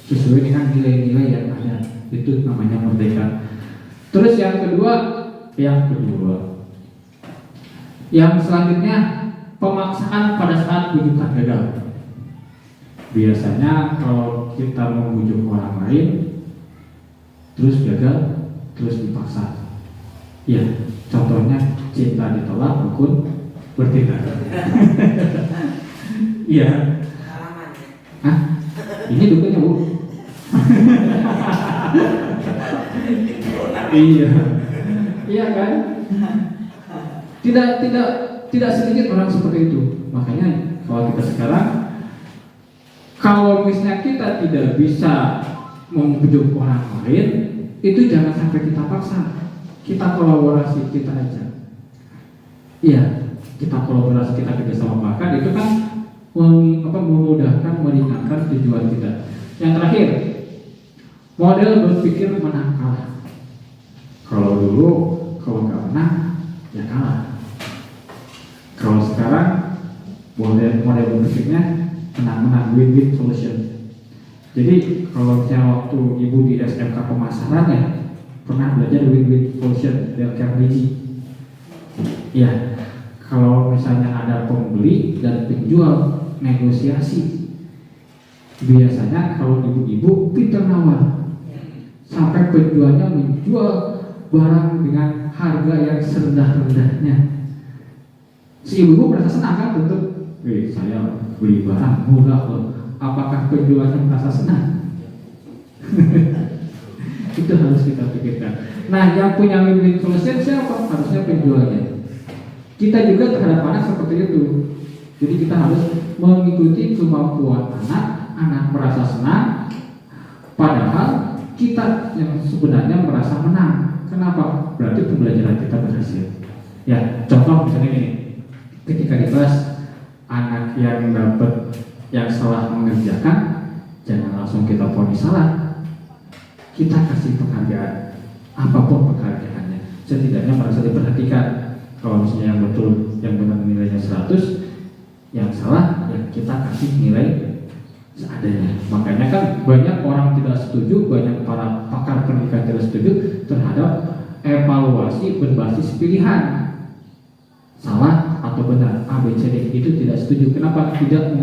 sesuai dengan nilai-nilai yang ada. Itu namanya merdeka. Terus yang kedua, yang selanjutnya pemaksaan pada saat bujukan gagal. Biasanya kalau kita membujuk orang lain terus gagal, terus dipaksa. Ya, contohnya cinta ditolak, rukun bertindak. Iya. Hah? Ini dukunnya Bu. Iya. Iya kan? Tidak sedikit orang seperti itu. Makanya kalau kita sekarang, kalau misalnya kita tidak bisa membujuk orang lain, itu jangan sampai kita paksa. Kita kolaborasi kita aja. Iya, kita kolaborasi, kita kerjasama, bahkan itu kan memudahkan, meringankan tujuan kita. Yang terakhir, model berpikir menang kalah. Kalau dulu kalau nggak menang ya kalah. Kalau sekarang model berpikirnya menang-menang, win-win solution. Jadi kalau misalnya waktu ibu di SMK pemasaran ya pernah belajar win-win solution dari Carnegie. Ya, kalau misalnya ada pembeli dan penjual negosiasi, biasanya kalau ibu-ibu pintar nawar sampai penjualnya menjual barang dengan harga yang serendah-rendahnya. Si ibu merasa senang kan, tentu, saya beli barang murah loh. Apakah penjualnya merasa senang? Itu harus kita pikirkan. Nah, yang punya win-win solution siapa? Harusnya penjualnya. Kita juga terhadap anak seperti itu. Jadi kita harus mengikuti kemampuan anak merasa senang, padahal kita yang sebenarnya merasa menang. Kenapa? Berarti pembelajaran kita berhasil. Ya, contoh misalnya ini, ketika di kelas anak yang dapat yang salah mengerjakan, jangan langsung kita vonis salah. Kita kasih penghargaan, apapun penghargaannya, setidaknya merasa diperhatikan. Kalau misalnya yang betul, yang benar nilainya 100, yang salah yang kita kasih nilai seadanya. Makanya kan banyak orang tidak setuju, banyak para pakar pendidikan tidak setuju terhadap evaluasi berbasis pilihan, salah atau benar, A, B, C, D. Itu tidak setuju. Kenapa? Tidak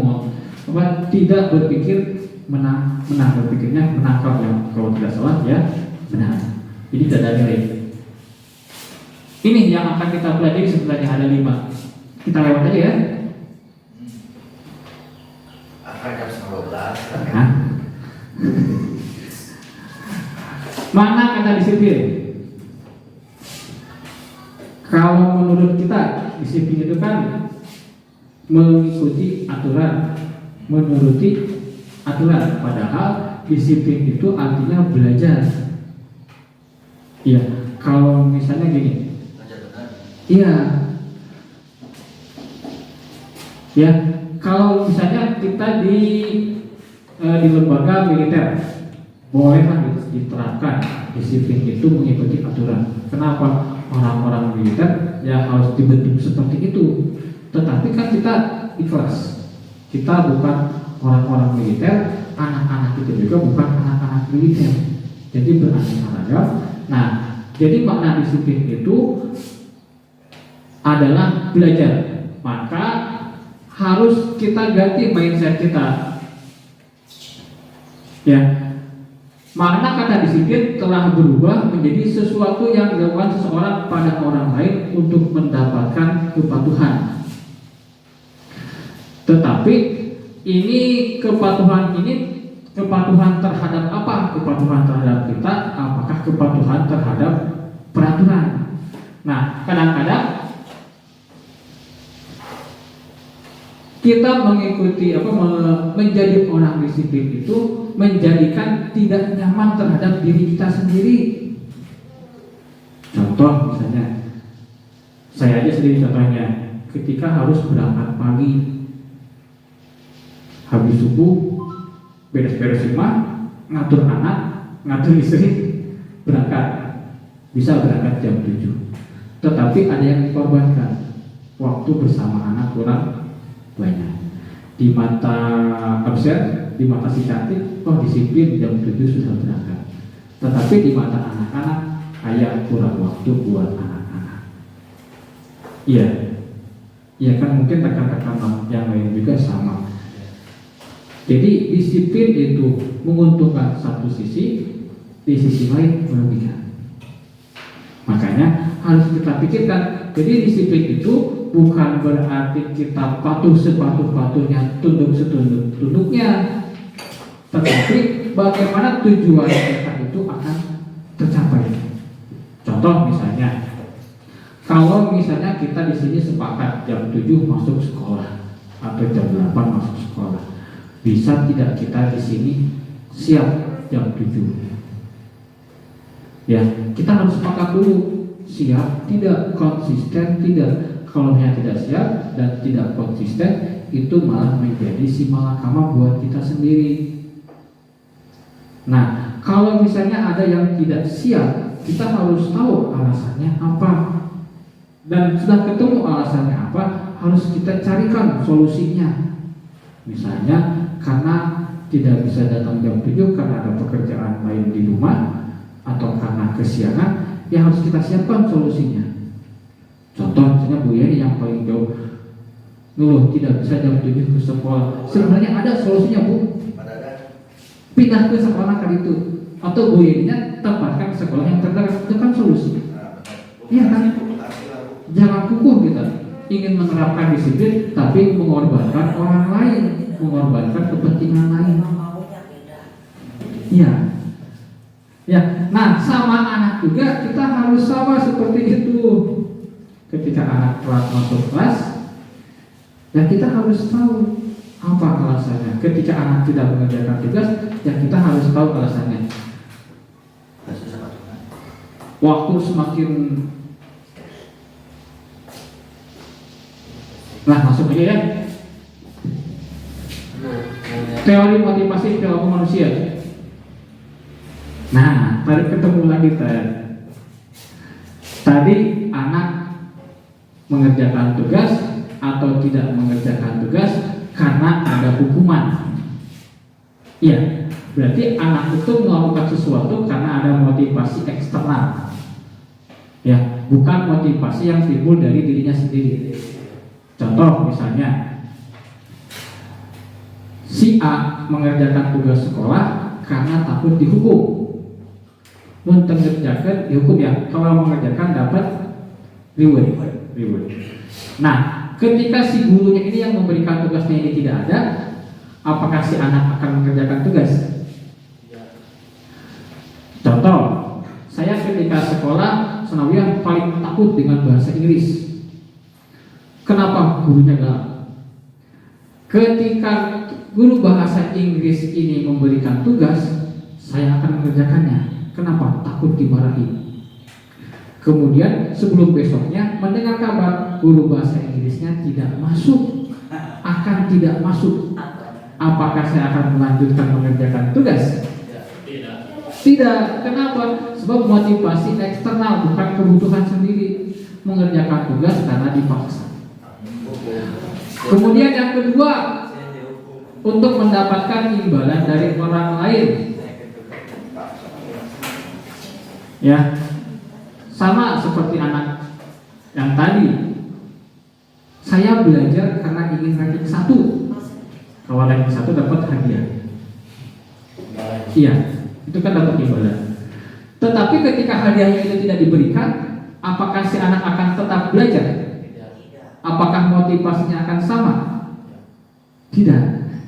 berpikir menang, berpikirnya menangkap, yang kalau tidak salah ya benar. Ini tidak ada nilai. Ini yang akan kita pelajari, sebenarnya ada 5. Kita lewat aja ya. Jam 12. Mana kata disiplin? Kalau menurut kita disiplin itu kan mengikuti aturan, menuruti aturan. Padahal disiplin itu artinya belajar. Iya. Kalau misalnya gini, iya. Ya, kalau misalnya kita di lembaga militer, bolehlah diterapkan disiplin itu mengikuti aturan. Kenapa? Orang-orang militer ya harus dibentuk seperti itu. Tetapi kan kita di kelas, kita bukan orang-orang militer, anak-anak itu juga bukan anak-anak militer. Jadi beraneka ragam. Nah, jadi makna disiplin itu adalah belajar. Maka harus kita ganti mindset kita. Ya, makna kata disiplin telah berubah menjadi sesuatu yang dilakukan seseorang pada orang lain untuk mendapatkan kepatuhan. Tetapi ini kepatuhan terhadap apa? Kepatuhan terhadap kita, apakah kepatuhan terhadap peraturan? Nah, kadang-kadang kita mengikuti menjadi orang disiplin itu menjadikan tidak nyaman terhadap diri kita sendiri. Contoh misalnya, saya aja sendiri contohnya, ketika harus berangkat pagi, habis subuh, beres-beres rumah, ngatur anak, ngatur istri, berangkat, bisa berangkat jam 7. Tetapi ada yang dikorbankan, waktu bersama anak kurang banyak. Di mata absen, di mata si cantik, disiplin jam 7 sudah berangkat. Tetapi di mata anak-anak, ayah kurang waktu buat anak-anak. Iya, iya kan, mungkin rekan-rekan yang lain juga sama. Jadi disiplin itu menguntungkan satu sisi, di sisi lain merugikan. Makanya harus kita pikirkan. Jadi disiplin itu bukan berarti kita patuh sepatuh-patuhnya, tunduk setunduk-tunduknya, tetapi bagaimana tujuan kita itu akan tercapai. Contoh misalnya, kalau misalnya kita di sini sepakat jam 7 masuk sekolah atau jam 8 masuk sekolah, bisa tidak kita di sini siap jam 7? Ya, kita harus sepakat dulu, siap, tidak, konsisten, tidak. Kalau hanya tidak siap dan tidak konsisten, itu malah menjadi si malakama buat kita sendiri. Nah, kalau misalnya ada yang tidak siap, kita harus tahu alasannya apa. Dan sudah ketemu alasannya apa, harus kita carikan solusinya. Misalnya karena tidak bisa datang jam 7 karena ada pekerjaan lain di rumah, atau karena kesiangan, yang harus kita siapkan solusinya. Contoh misalnya Bu Yeni yang paling jauh ngeluh tidak bisa jam 7 ke sekolah. Sebenarnya ada solusinya, Bu. Pindah ke sekolah kali itu, atau Bu Yeninya tempatkan sekolah yang terdekat. Itu kan solusi. Iya kan? Jangan kukuh kita ingin menerapkan disiplin tapi mengorbankan orang lain, mengorbankan kepentingan lain. Iya. Ya, nah sama anak juga kita harus sama seperti itu. Ketika anak telat masuk kelas, ya kita harus tahu apa alasannya. Ketika anak tidak mengerjakan tugas, ya kita harus tahu alasannya. Waktu semakin, nah masuk aja ya. Teori motivasi perilaku manusia. Nah, tadi ketemu lagi tadi anak mengerjakan tugas atau tidak mengerjakan tugas karena ada hukuman. Iya, berarti anak itu melakukan sesuatu karena ada motivasi eksternal. Ya, bukan motivasi yang timbul dari dirinya sendiri. Contoh misalnya, si A mengerjakan tugas sekolah karena takut dihukum. Mengerjakan dihukum ya, kalau mengerjakan dapat reward. Nah, ketika si gurunya ini yang memberikan tugasnya ini tidak ada, apakah si anak akan mengerjakan tugas? Contoh, saya ketika sekolah Sanawiyah paling takut dengan bahasa Inggris. Kenapa gurunya galak? Ketika guru bahasa Inggris ini memberikan tugas, saya akan mengerjakannya. Kenapa? Takut dimarahi. Kemudian sebelum besoknya mendengar kabar guru bahasa Inggrisnya tidak masuk, akan tidak masuk. Apakah saya akan melanjutkan mengerjakan tugas? Tidak. Kenapa? Sebab motivasi eksternal, bukan kebutuhan sendiri. Mengerjakan tugas karena dipaksa. Kemudian yang kedua, untuk mendapatkan imbalan dari orang lain. Ya, sama seperti anak yang tadi. Saya belajar karena ingin ranking 1. Kalau ranking 1 dapat hadiah. Iya, itu kan dapat imbalan. Tetapi ketika hadiahnya itu tidak diberikan, apakah si anak akan tetap belajar? Apakah motivasinya akan sama? Tidak.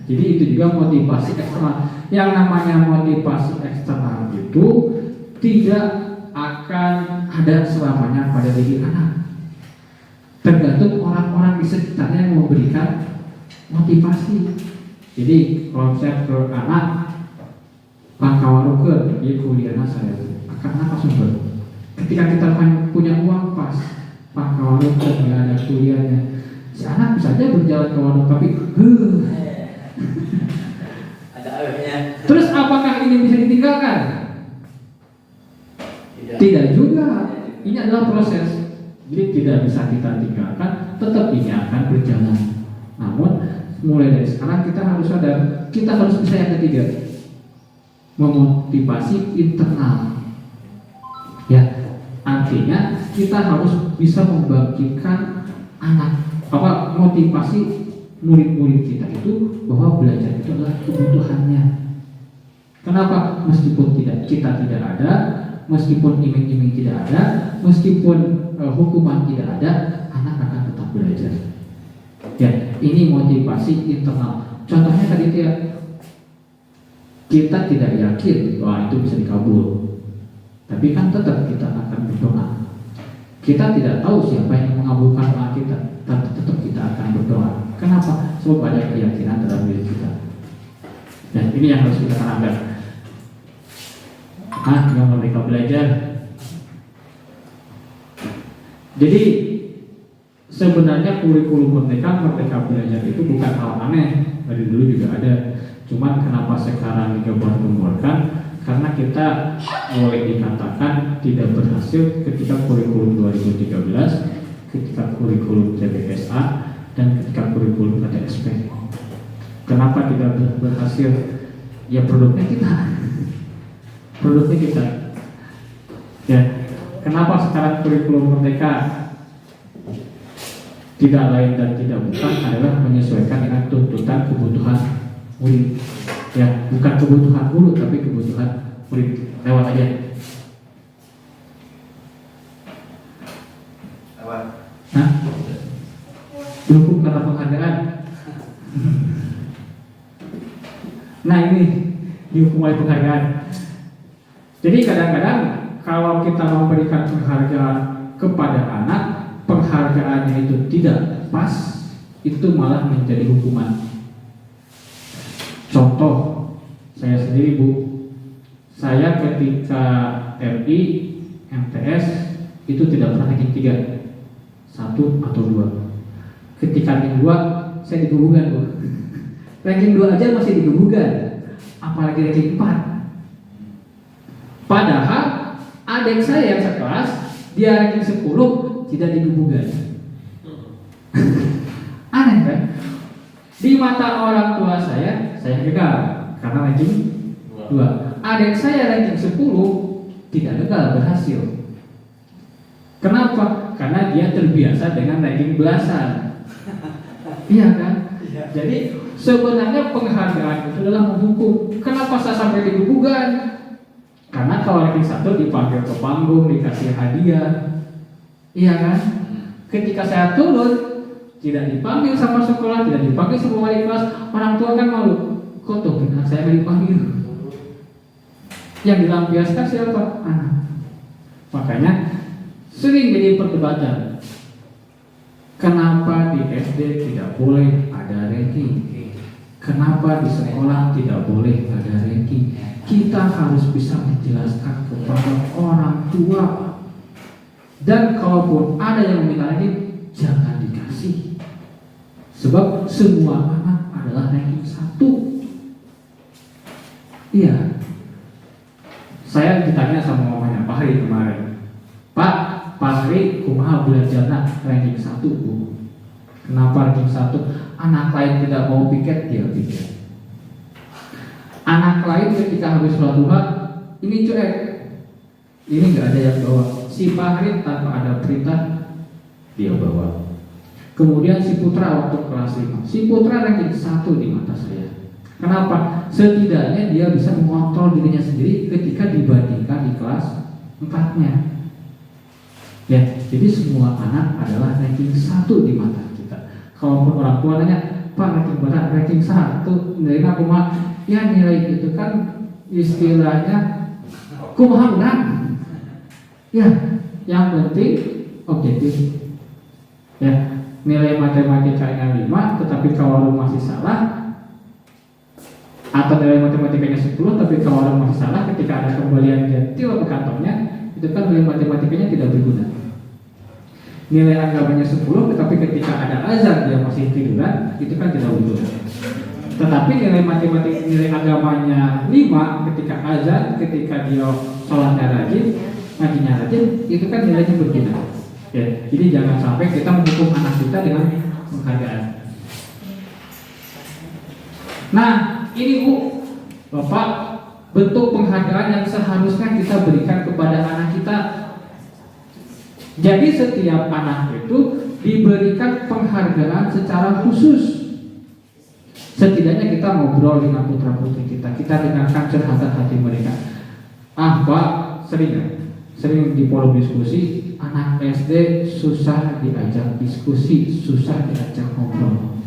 Jadi itu juga motivasi eksternal. Yang namanya motivasi eksternal itu tidak akan ada selamanya pada diri anak. Tergantung orang-orang di sekitarnya yang memberikan motivasi. Jadi konsep ke anak pangkawarukeun ieu kuliahna saya karena apa sumber. Ketika kita punya uang pas pangkawarukeun nggak ada kuliahnya, si anak bisa aja berjalan ke warung tapi Ada awalnya. terus apakah ini bisa ditinggalkan? Tidak juga. Ini adalah proses. Jadi tidak bisa kita tinggalkan, tetap ini akan berjalan. Namun mulai dari sekarang kita harus sadar, kita harus bisa yang ketiga, memotivasi internal. Ya, artinya kita harus bisa membangkitkan motivasi murid-murid kita itu bahwa belajar itu adalah kebutuhannya. Kenapa? Meskipun kita tidak ada, meskipun iming-iming tidak ada, meskipun hukuman tidak ada, anak akan tetap belajar. Ya, ini motivasi internal. Contohnya tadi itu ya, kita tidak yakin bahwa itu bisa dikabul, tapi kan tetap kita akan berdoa. Kita tidak tahu siapa yang mengabulkan doa kita, tapi tetap kita akan berdoa. Kenapa? Sebab ada keyakinan dalam diri kita. Dan ini yang harus kita tanamkan. Yang mereka belajar. Jadi sebenarnya kurikulum Merdeka Belajar itu bukan hal aneh, dari dulu juga ada. Cuman kenapa sekarang digembar-gemborkan? Karena kita boleh dikatakan tidak berhasil ketika kurikulum 2013, ketika kurikulum TBSA, dan ketika kurikulum KTSP. Kenapa tidak berhasil? Ya produknya kita. Ya, kenapa sekarang kurikulum Merdeka tidak lain dan tidak bukan adalah menyesuaikan dengan tuntutan kebutuhan murid. Ya, bukan kebutuhan guru tapi kebutuhan murid. Lewat aja. Apa? Hah? Dukung karena penghargaan. Nah ini dihukum oleh penghargaan. Jadi kadang-kadang kalau kita memberikan penghargaan kepada anak, penghargaannya itu tidak pas, itu malah menjadi hukuman. Contoh, saya sendiri Bu, saya ketika RI, MTS itu tidak pernah ranking 3, 1 atau 2. Ketika ranking 2, saya digebukan Bu. Ranking 2 aja masih digebukan, apalagi ranking 4. Padahal adik saya yang sekelas, dia ranking 10 tidak digebukan. Aneh kan? Di mata orang tua saya gagal karena ranking 2. Adik saya ranking 10 tidak gagal, berhasil. Kenapa? Karena dia terbiasa dengan ranking belasan. Iya kan? Jadi sebenarnya penghargaan itu adalah menghukum. Kenapa saya sampai digebukan? Karena kalau ranking 1 dipanggil ke panggung, dikasih hadiah. Iya kan? Ketika saya turun, tidak dipanggil sama sekolah, tidak dipanggil sama wali kelas, orang tua kan malu. Kok tuh anak saya nggak dipanggil? Yang dilampiaskan siapa? Anak. Makanya sering jadi perdebatan. Kenapa di SD tidak boleh ada ranking? Kenapa di sekolah tidak boleh ada ranking? Kita harus bisa menjelaskan kepada orang tua. Dan kalaupun ada yang meminta ranking, jangan dikasih. Sebab semua anak adalah ranking 1. Iya. Saya ditanya sama mamanya Pak Hari kemarin, Pak Hari kumaha belajarna ranking 1 Bu? Kenapa ranking 1? Anak lain tidak mau piket, dia piket. Anak lain ketika habis sholat duha, ini cuek, ini nggak ada yang bawa. Si Pak Hari tanpa ada perintah, dia bawa. Kemudian si Putra waktu kelas 5, si Putra ranking 1 di mata saya. Kenapa? Setidaknya dia bisa mengontrol dirinya sendiri ketika dibandingkan di kelas 4-nya. Ya, jadi semua anak adalah ranking 1 di mata kita. Kalaupun orang tua nanya, Pak ranking berapa? Ranking 1, nerima kumaha? Ya nilai itu kan istilahnya kumaha menang. Ya, yang penting objektif. Ya, nilai matematikanya 5 tetapi kawaru masih salah, atau nilai matematikanya 10 tapi kawaru masih salah, ketika ada kembalian dia tiba ke kantongnya, itu kan nilai matematikanya tidak berguna. Nilai agamanya 10 tetapi ketika ada azan dia masih tiduran, itu kan tidak berguna. Tetapi nilai agamanya 5 ketika azan, ketika dia sholatnya rajin, ngajinya rajin, itu kan nilainya berguna. Ya, jadi jangan sampai kita menghukum anak kita dengan penghargaan. Nah, ini Bu, Bapak, bentuk penghargaan yang seharusnya kita berikan kepada anak kita. Jadi setiap anak itu diberikan penghargaan secara khusus. Setidaknya kita ngobrol dengan putra putri kita dengarkan curhatan hati mereka. Pak, sering di forum diskusi, anak SD susah diajak diskusi, susah diajak ngobrol.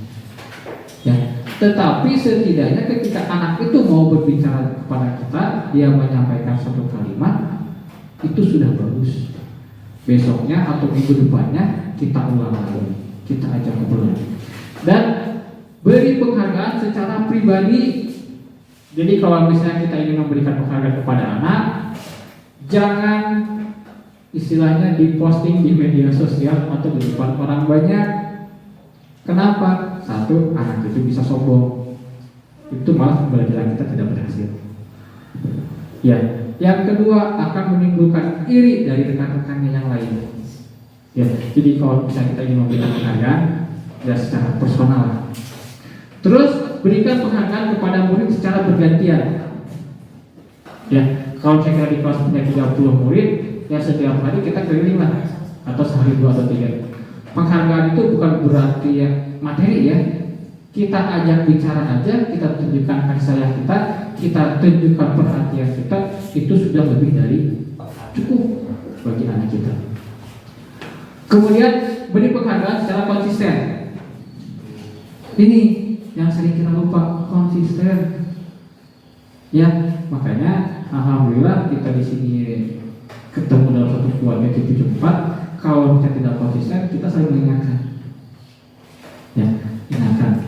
Ya, tetapi setidaknya ketika anak itu mau berbicara kepada kita, dia menyampaikan satu kalimat, itu sudah bagus. Besoknya atau minggu depannya kita ulang lagi, kita ajak ngobrol. Dan beri penghargaan secara pribadi. Jadi kalau misalnya kita ingin memberikan penghargaan kepada anak, jangan istilahnya diposting di media sosial atau di depan orang banyak. Kenapa? Satu, anak itu bisa sombong. Itu malah pembelajaran kita tidak berhasil. Ya, yang kedua akan menimbulkan iri dari rekan-rekannya yang lain. Ya, jadi kalau misalnya kita ingin memberikan penghargaan, ya secara personal. Terus berikan penghargaan kepada murid secara bergantian. Ya, kalau saya kira di kelas punya 30 murid, ya setiap hari kita keliling lah, atau sehari 2 atau 3. Penghargaan itu bukan berarti ya materi ya. Kita ajak bicara aja, kita tunjukkan kasih sayang kita tunjukkan perhatian kita, itu sudah lebih dari cukup bagi anak kita. Kemudian beri penghargaan secara konsisten. Ini yang sering kita lupa, konsisten. Ya, makanya alhamdulillah kita di sini ketemu dalam satu keluarga G74. Kalau kita tidak konsisten, kita saling mengingatkan. Ya, ingatkan.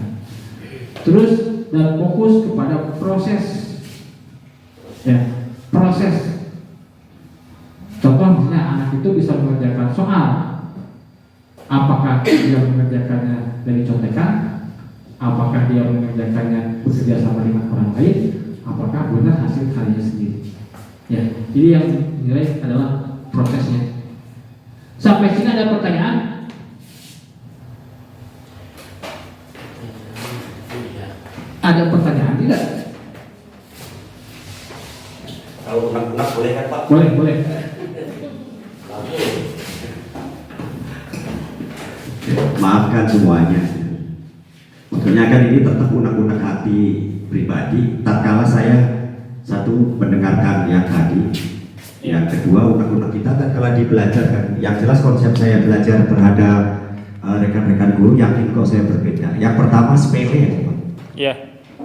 Terus dan fokus kepada proses. Ya, proses. Contoh misalnya anak itu bisa mengerjakan soal. Apakah dia mengerjakannya dari contekan? Apakah dia mengerjakannya bekerja sama dengan orang lain? Apakah benar hasil karyanya sendiri? Ya, jadi yang dinilai adalah prosesnya. Sampai sini ada pertanyaan? Ada pertanyaan tidak? Kalau unak-unak boleh kan Pak? Boleh. Maafkan semuanya. Maksudnya kan ini tetap unak-unak hati pribadi. Tatkala saya satu mendengarkan yang tadi, yang kedua unak-unak kita tatkala dibelajarkan. Yang jelas konsep saya belajar terhadap rekan-rekan guru, yakin kok saya berbeda. Yang pertama sepele ya Pak. Iya.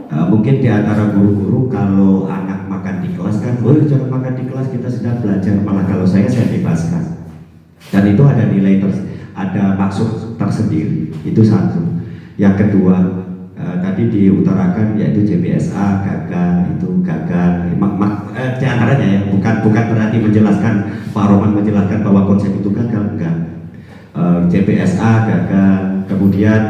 Mungkin di antara guru-guru kalau anak makan di kelas kan, jangan makan di kelas, kita sedang belajar. Malah kalau saya bebaskan. Dan itu ada nilai ada maksud tersendiri. Itu satu. Yang kedua, tadi diutarakan yaitu JBSA gagal, itu gagal. Di antaranya ya, bukan berarti menjelaskan Pak Roman menjelaskan bahwa konsep itu gagal, enggak. JBSA gagal, kemudian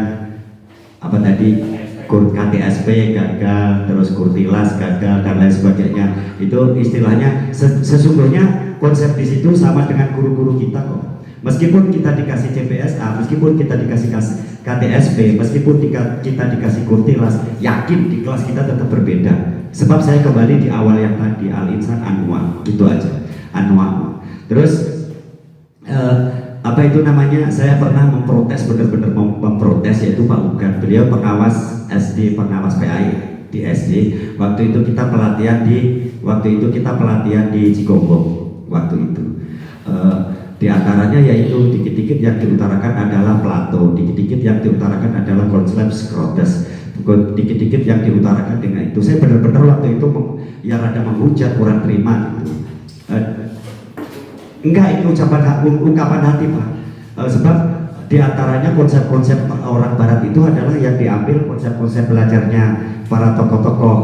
apa tadi? KTSP gagal, terus Kurtilas gagal dan lain sebagainya. Itu istilahnya sesungguhnya konsep di situ sama dengan guru-guru kita kok. Meskipun kita dikasih CPSA, meskipun kita dikasih KTSP, meskipun kita dikasih Kurtilas, yakin di kelas kita tetap berbeda. Sebab saya kembali di awal yang tadi, al-insan anwa, itu aja, anwa. Terus apa itu namanya? Saya pernah memprotes, benar-benar memprotes, yaitu Pak Ugan. Beliau pengawas SD, pengawas PAI di SD. Waktu itu kita pelatihan di Cigombong. Waktu itu. Di antaranya yaitu dikit-dikit yang diutarakan adalah Plato, dikit-dikit yang diutarakan adalah konsep Scrotus, dikit-dikit yang diutarakan dengan itu. Saya benar-benar waktu itu yang ada menghujat, kurang terima gitu. Enggak, itu ungkapan hati Pak. Sebab Di antaranya konsep-konsep orang Barat itu adalah yang diambil konsep-konsep belajarnya para tokoh-tokoh,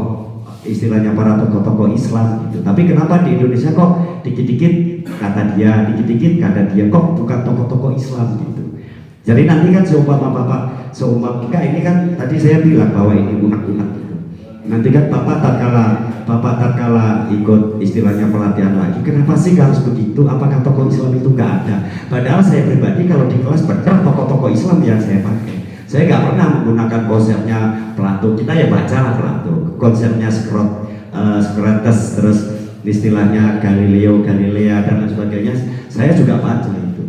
istilahnya para tokoh-tokoh Islam gitu. Tapi kenapa di Indonesia kok dikit-dikit kata dia, dikit-dikit kata dia, kok bukan tokoh-tokoh Islam gitu. Jadi nanti kan seumpama enggak, ini kan tadi saya bilang bahwa ini unek-unek gitu. Nanti kan Bapak tatkala ikut istilahnya pelatihan lagi, kenapa sih harus begitu? Apakah tokoh Islam itu nggak ada? Padahal saya pribadi kalau di kelas benar tokoh-tokoh Islam yang saya pakai. Saya nggak pernah menggunakan konsepnya Plato. Kita ya baca lah Plato, konsepnya Socrates, terus istilahnya Galilea dan lain sebagainya. Saya juga baca itu.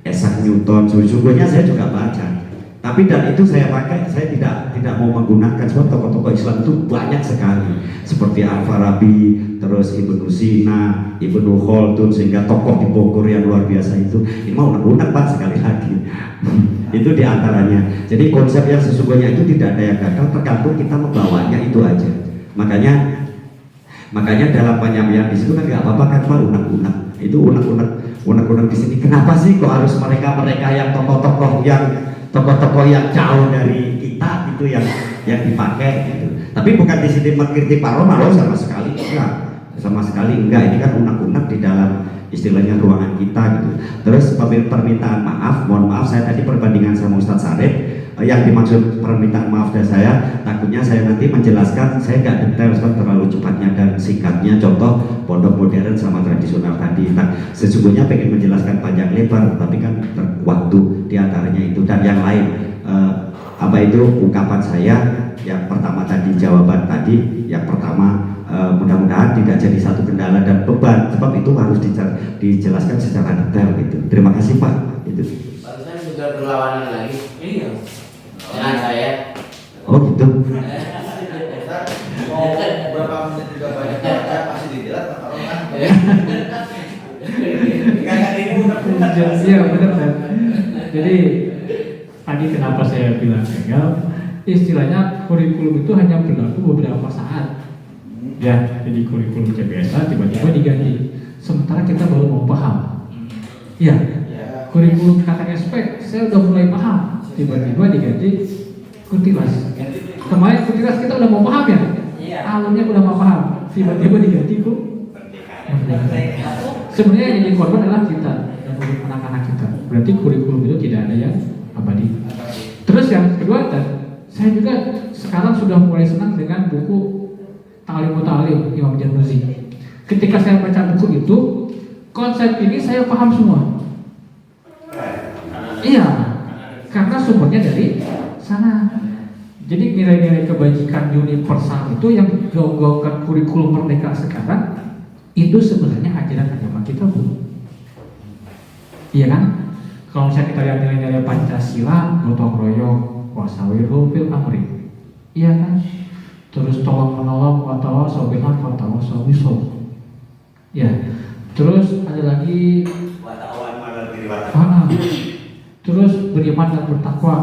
Isaac Newton, sesungguhnya saya juga baca. Tapi dan itu saya pakai, saya tidak mau menggunakan sebab tokoh-tokoh Islam itu banyak sekali, seperti Al-Farabi, terus Ibnu Sina, Ibnu Khaldun, sehingga tokoh di Bogor yang luar biasa itu. Ini mau unek-unek Pak sekali lagi. Itu diantaranya. Jadi konsep yang sesungguhnya itu tidak ada yang gagal, tergantung kita membawanya itu aja. Makanya dalam penyampaian di situ kan nggak apa-apa kan Pak unek-unek. Itu unek-unek di sini. Kenapa sih kok harus mereka yang tokoh-tokoh yang jauh dari kita itu yang dipakai gitu. Tapi bukan di sini mengkritik Pak Roma loh, sama sekali enggak. Ini kan unek-unek di dalam istilahnya ruangan kita gitu. Terus permintaan maaf, mohon maaf saya tadi perbandingan sama Ustadz Sarif. Yang dimaksud permintaan maaf dari saya, takutnya saya nanti menjelaskan saya nggak detail terlalu cepatnya dan singkatnya. Contoh pondok modern sama tradisional tadi. Nah, sesungguhnya pengen menjelaskan panjang lebar, tapi kan waktu diantaranya itu dan yang lain. Apa itu ungkapan saya? Yang pertama tadi jawaban tadi, yang pertama mudah-mudahan tidak jadi satu kendala dan beban, sebab itu harus dijelaskan secara detail gitu. Terima kasih Pak. Itu. Barusan juga berlawanan lagi. Iya. Dengan saya. Oh gitu. Mau berapa menit juga banyak baca pasti dijelas Pak Roman. Iya benar kan. Jadi tadi kenapa saya bilang gagal? Istilahnya kurikulum itu hanya berlaku beberapa saat. Ya, jadi kurikulum biasa tiba-tiba diganti. Sementara kita baru mau paham. Iya. Kurikulum KTSP saya udah mulai paham, tiba-tiba diganti Kurtilas. Kemarin Kurtilas kita udah mau paham ya? Iya. Alumnya udah mau paham, tiba-tiba diganti sebenarnya yang jadi korban adalah kita dan anak-anak kita. Berarti kurikulum itu tidak ada yang abadi. Terus yang kedua, saya juga sekarang sudah mulai senang dengan buku Ta'limut Ta'lim Imam Januzi. Ketika saya baca buku itu, konsep ini saya paham semua. Iya, karena sumbernya dari sana. Jadi nilai-nilai kebajikan universal itu yang gaung-gaungkan kurikulum merdeka sekarang itu sebenarnya ajaran agama kita, Bu. Iya kan? Kalau misalnya kita lihat nilai-nilai Pancasila, gotong royong, wasawiru fil amri, iya kan? Terus tolong menolong, watawasau bil haq, watawasau bis sabr. Ya. Terus ada lagi terus beriman dan bertakwa.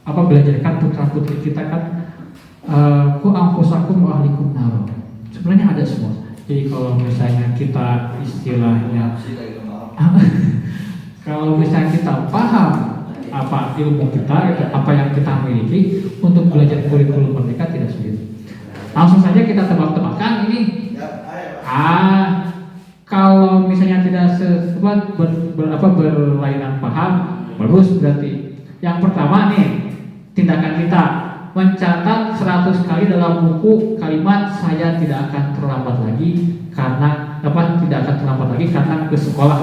Apa belajarkan putra putri kita kan ku anfusakum wa ahlikum nar. Sebenarnya ada semua. Jadi kalau misalnya kita istilahnya kalau misalnya kita paham apa ilmu kita, apa yang kita miliki untuk belajar kurikulum merdeka tidak sulit. Langsung saja kita tebak-tebakan ini. Kalau misalnya tidak sesuai berlainan paham, bagus berarti. Yang pertama nih, tindakan kita mencatat 100 kali dalam buku kalimat saya tidak akan terlambat lagi karena tidak akan terlambat lagi karena ke sekolah.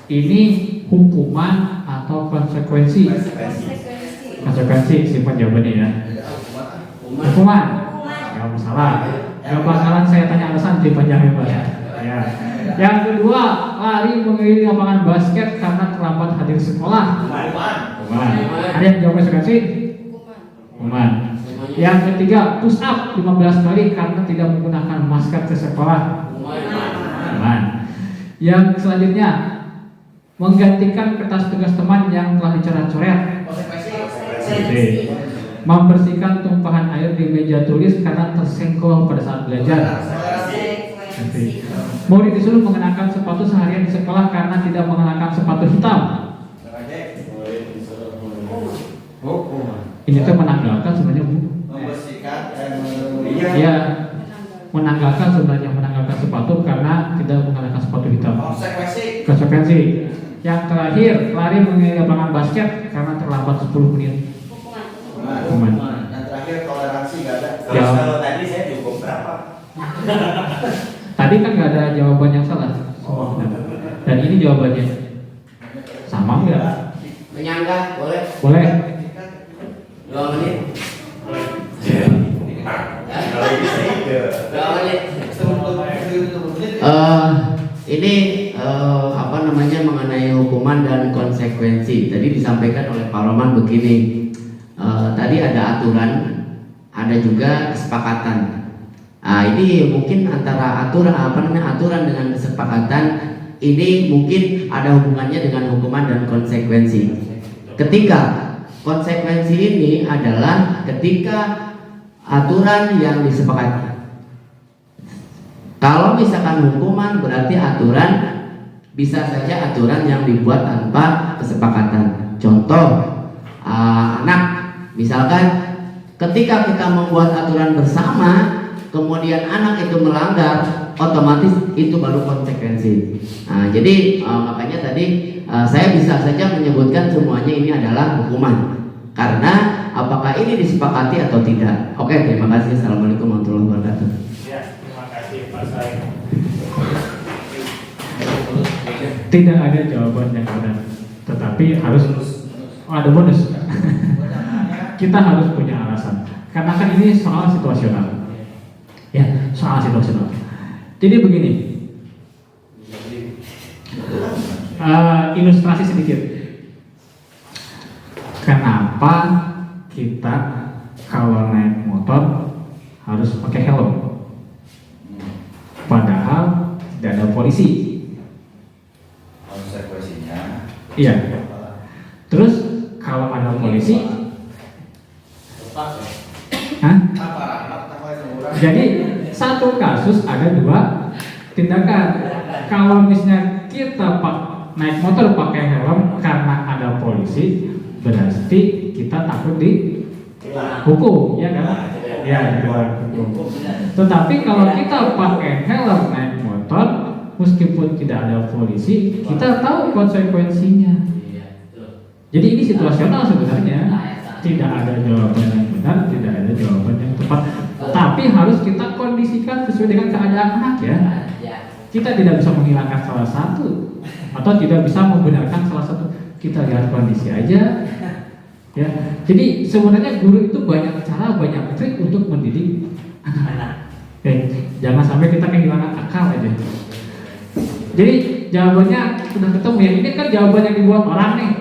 Ini hukuman atau konsekuensi? Konsekuensi, simpan jawabannya ya. Hukuman. Gak masalah. Gak bakalan saya tanya alasan di panjang ya. Ya. Yang kedua, lari mengelilingi lapangan basket karena terlambat hadir sekolah. Hukuman. Ada yang jawab konsekuensi? Hukuman. Yang ketiga, push up 15 kali karena tidak menggunakan masker ke sekolah. Hukuman. Yang selanjutnya, menggantikan kertas tugas teman yang telah dicoret-coret. Konsekuensi. Membersihkan tumpahan air di meja tulis karena tersenggol pada saat belajar. Murid disuruh mengenakan sepatu seharian di sekolah karena tidak mengenakan sepatu hitam. Hukuman. Ini kan menanggalkan sebenarnya Bu. Membersihkan Ya, menanggalkan sebenarnya menanggalkan sepatu karena tidak mengenakan sepatu hitam. Konsekuensi. Yang terakhir, lari mengenai lapangan basket karena terlambat 10 menit. Hukuman. Yang terakhir toleransi nggak ada. Ya. Kalau tadi saya cukup berapa? Tadi kan nggak ada jawaban yang salah. Semua benar. Dan ini jawabannya sama nggak? Menyanggah boleh? Boleh. 2 menit. Kalau bisa itu. 2 menit. Ini apa namanya mengenai hukuman dan konsekuensi. Tadi disampaikan oleh Pak Roman begini. Tadi ada aturan, ada juga kesepakatan. Ini mungkin antara aturan dengan kesepakatan ini mungkin ada hubungannya dengan hukuman dan konsekuensi. Ketika konsekuensi ini adalah ketika aturan yang disepakati. Kalau misalkan hukuman berarti aturan, bisa saja aturan yang dibuat tanpa kesepakatan. Contoh, anak, misalkan ketika kita membuat aturan bersama, kemudian anak itu melanggar, otomatis itu baru konsekuensi. Jadi makanya tadi saya bisa saja menyebutkan semuanya ini adalah hukuman. Karena apakah ini disepakati atau tidak? Oke, terima kasih. Assalamualaikum warahmatullahi wabarakatuh. Ya, terima kasih Pak Said. Tidak ada jawaban yang benar, tetapi harus ada bonus. Kita harus punya alasan, karena kan ini soal situasional. Ya, soal situasional. Jadi begini, ilustrasi sedikit. Kenapa kita kalau naik motor harus pakai helm? Padahal tidak ada polisi. Konsekuensinya. Iya. Terus kalau ada polisi, hah? Jadi satu kasus ada 2 tindakan. Kalau misalnya kita naik motor pakai helm karena ada polisi, berarti kita takut dihukum, ya kan? Ya, hukum. Tetapi kalau kita pakai helm naik motor, meskipun tidak ada polisi, kita tahu konsekuensinya. Jadi ini situasional sebenarnya. Tidak ada jawaban yang benar, tidak ada jawaban yang tepat. Tapi harus kita kondisikan sesuai dengan keadaan anak ya. Kita tidak bisa menghilangkan salah satu atau tidak bisa membenarkan salah satu. Kita lihat kondisi aja. Ya. Jadi sebenarnya guru itu banyak cara, banyak trik untuk mendidik anak. Jangan sampai kita kehilangan akal aja. Jadi jawabannya sudah ketemu ya. Ini kan jawaban yang dibuat orang nih.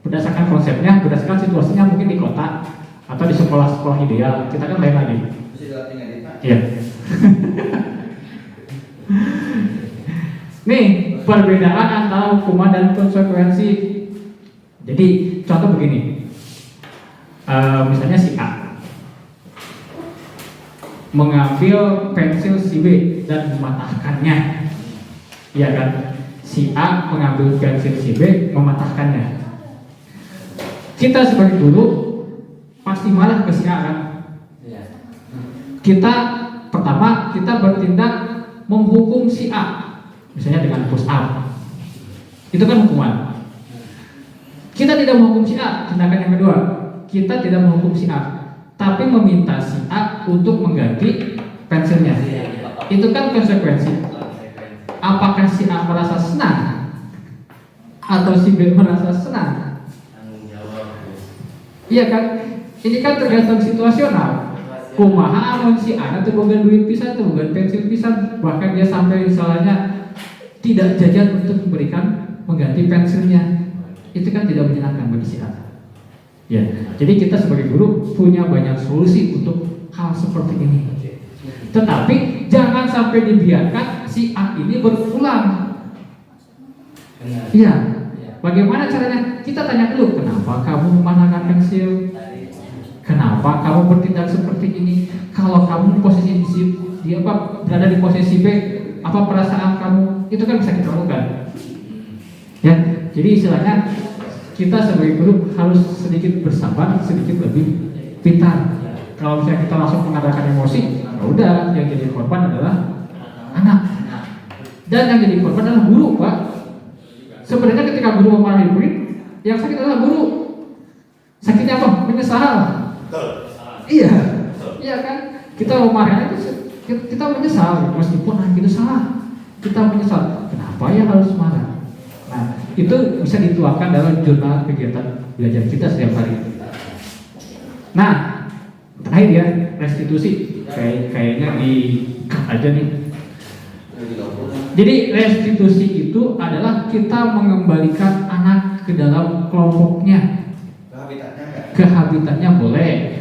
Berdasarkan konsepnya, berdasarkan situasinya mungkin di kota atau di sekolah-sekolah ideal. Kita kan lain lagi. Iya. Nih perbedaan antara hukuman dan konsekuensi. Jadi contoh begini, misalnya si A mengambil pensil si B dan mematahkannya, iya kan? Si A mengambil pensil si B mematahkannya. Kita sebagai guru pasti marah ke si A kan? Kita pertama kita bertindak menghukum si A, misalnya dengan push up. Itu kan hukuman. Kita tidak menghukum si A. Tindakan yang kedua, kita tidak menghukum si A, tapi meminta si A untuk mengganti pensilnya. Itu kan konsekuensi. Apakah si A merasa senang atau si B merasa senang? Iya kan? Ini kan tergantung situasional. Kumaha amun si A itu bukan duit pisan, itu bukan pensil pisan, bahkan dia sampai misalnya tidak jajan untuk memberikan mengganti pensilnya. Itu kan tidak menyenangkan bagi si A. Ya, jadi kita sebagai guru punya banyak solusi untuk hal seperti ini. Tetapi jangan sampai dibiarkan si A ini berulang. Iya. Bagaimana caranya? Kita tanya dulu, kenapa kamu memanahkan pensil? Kenapa kamu bertindak seperti ini? Kalau kamu posisi di berada di posisi B, apa perasaan kamu? Itu kan bisa kita lakukan. Ya, jadi istilahnya kita sebagai guru harus sedikit bersabar, sedikit lebih pintar. Kalau misalnya kita langsung mengadakan emosi, ya udah yang jadi korban adalah anak. Dan yang jadi korban adalah guru, Pak. Sebenarnya ketika guru memarahi murid, yang sakit adalah guru. Sakitnya apa? Menyesal. Iya, iya kan? Kita memarahi itu kita menyesal, meskipun anak itu salah. Kita menyesal. Kenapa ya harus marah? Nah, itu bisa dituangkan dalam jurnal kegiatan belajar kita setiap hari. Nah, terakhir ya, restitusi. Kayaknya di cut aja nih. Jadi restitusi itu adalah kita mengembalikan anak ke dalam kelompoknya. Ke habitatnya boleh.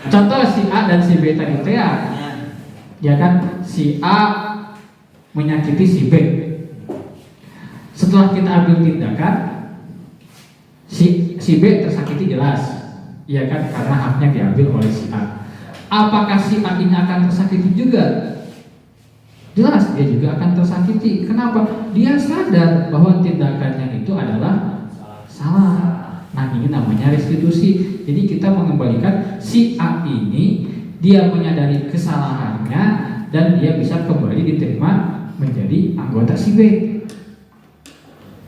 Contoh si A dan si B tadi ya kan, si A menyakiti si B. Setelah kita ambil tindakan, si B tersakiti jelas, ya kan, karena haknya diambil oleh si A. Apakah si A ini akan tersakiti juga? Jelas dia juga akan tersakiti. Kenapa? Dia sadar bahwa tindakannya itu adalah salah. Nah, ini namanya restitusi. Jadi kita mengembalikan si A ini, dia menyadari kesalahannya dan dia bisa kembali diterima menjadi anggota si B.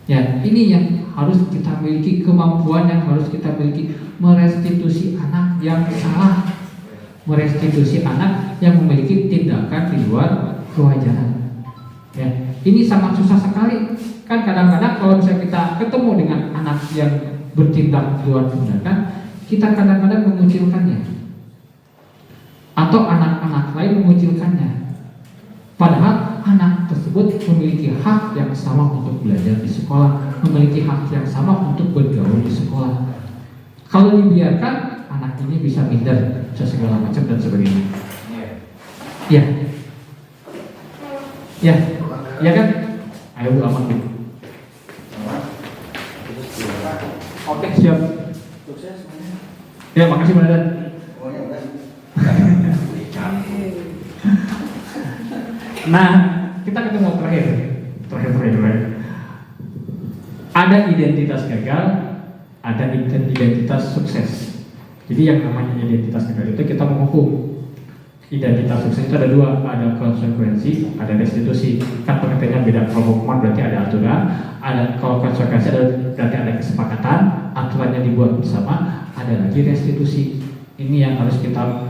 Ya, ini yang harus kita miliki, kemampuan yang harus kita miliki, merestitusi anak yang salah, merestitusi anak yang memiliki tindakan di luar kewajaran. Ya, ini sangat susah sekali. Kan kadang-kadang kalau misalnya kita ketemu dengan anak yang bertindak di luar tindakan, kita kadang-kadang mengucilkannya, atau anak-anak lain mengucilkannya. Padahal anak tersebut memiliki hak yang sama untuk belajar di sekolah, memiliki hak yang sama untuk bergaul di sekolah. Kalau dibiarkan, anak ini bisa minder, bisa segala macam dan sebagainya. Ya, ya, ya kan? Ayo Bu Aman. Oke, siap. Ya, makasih Pak Dadan. Nah, kita ketemu terakhir. Ada identitas gagal, ada identitas sukses. Jadi yang namanya identitas gagal itu kita menghukum. Identitas sukses itu ada dua, ada konsekuensi, ada restitusi. Kan pengertiannya beda. Kalau hukuman berarti ada aturan, ada kalau konsekuensi berarti ada kesepakatan, aturannya dibuat bersama, ada lagi restitusi. Ini yang harus kita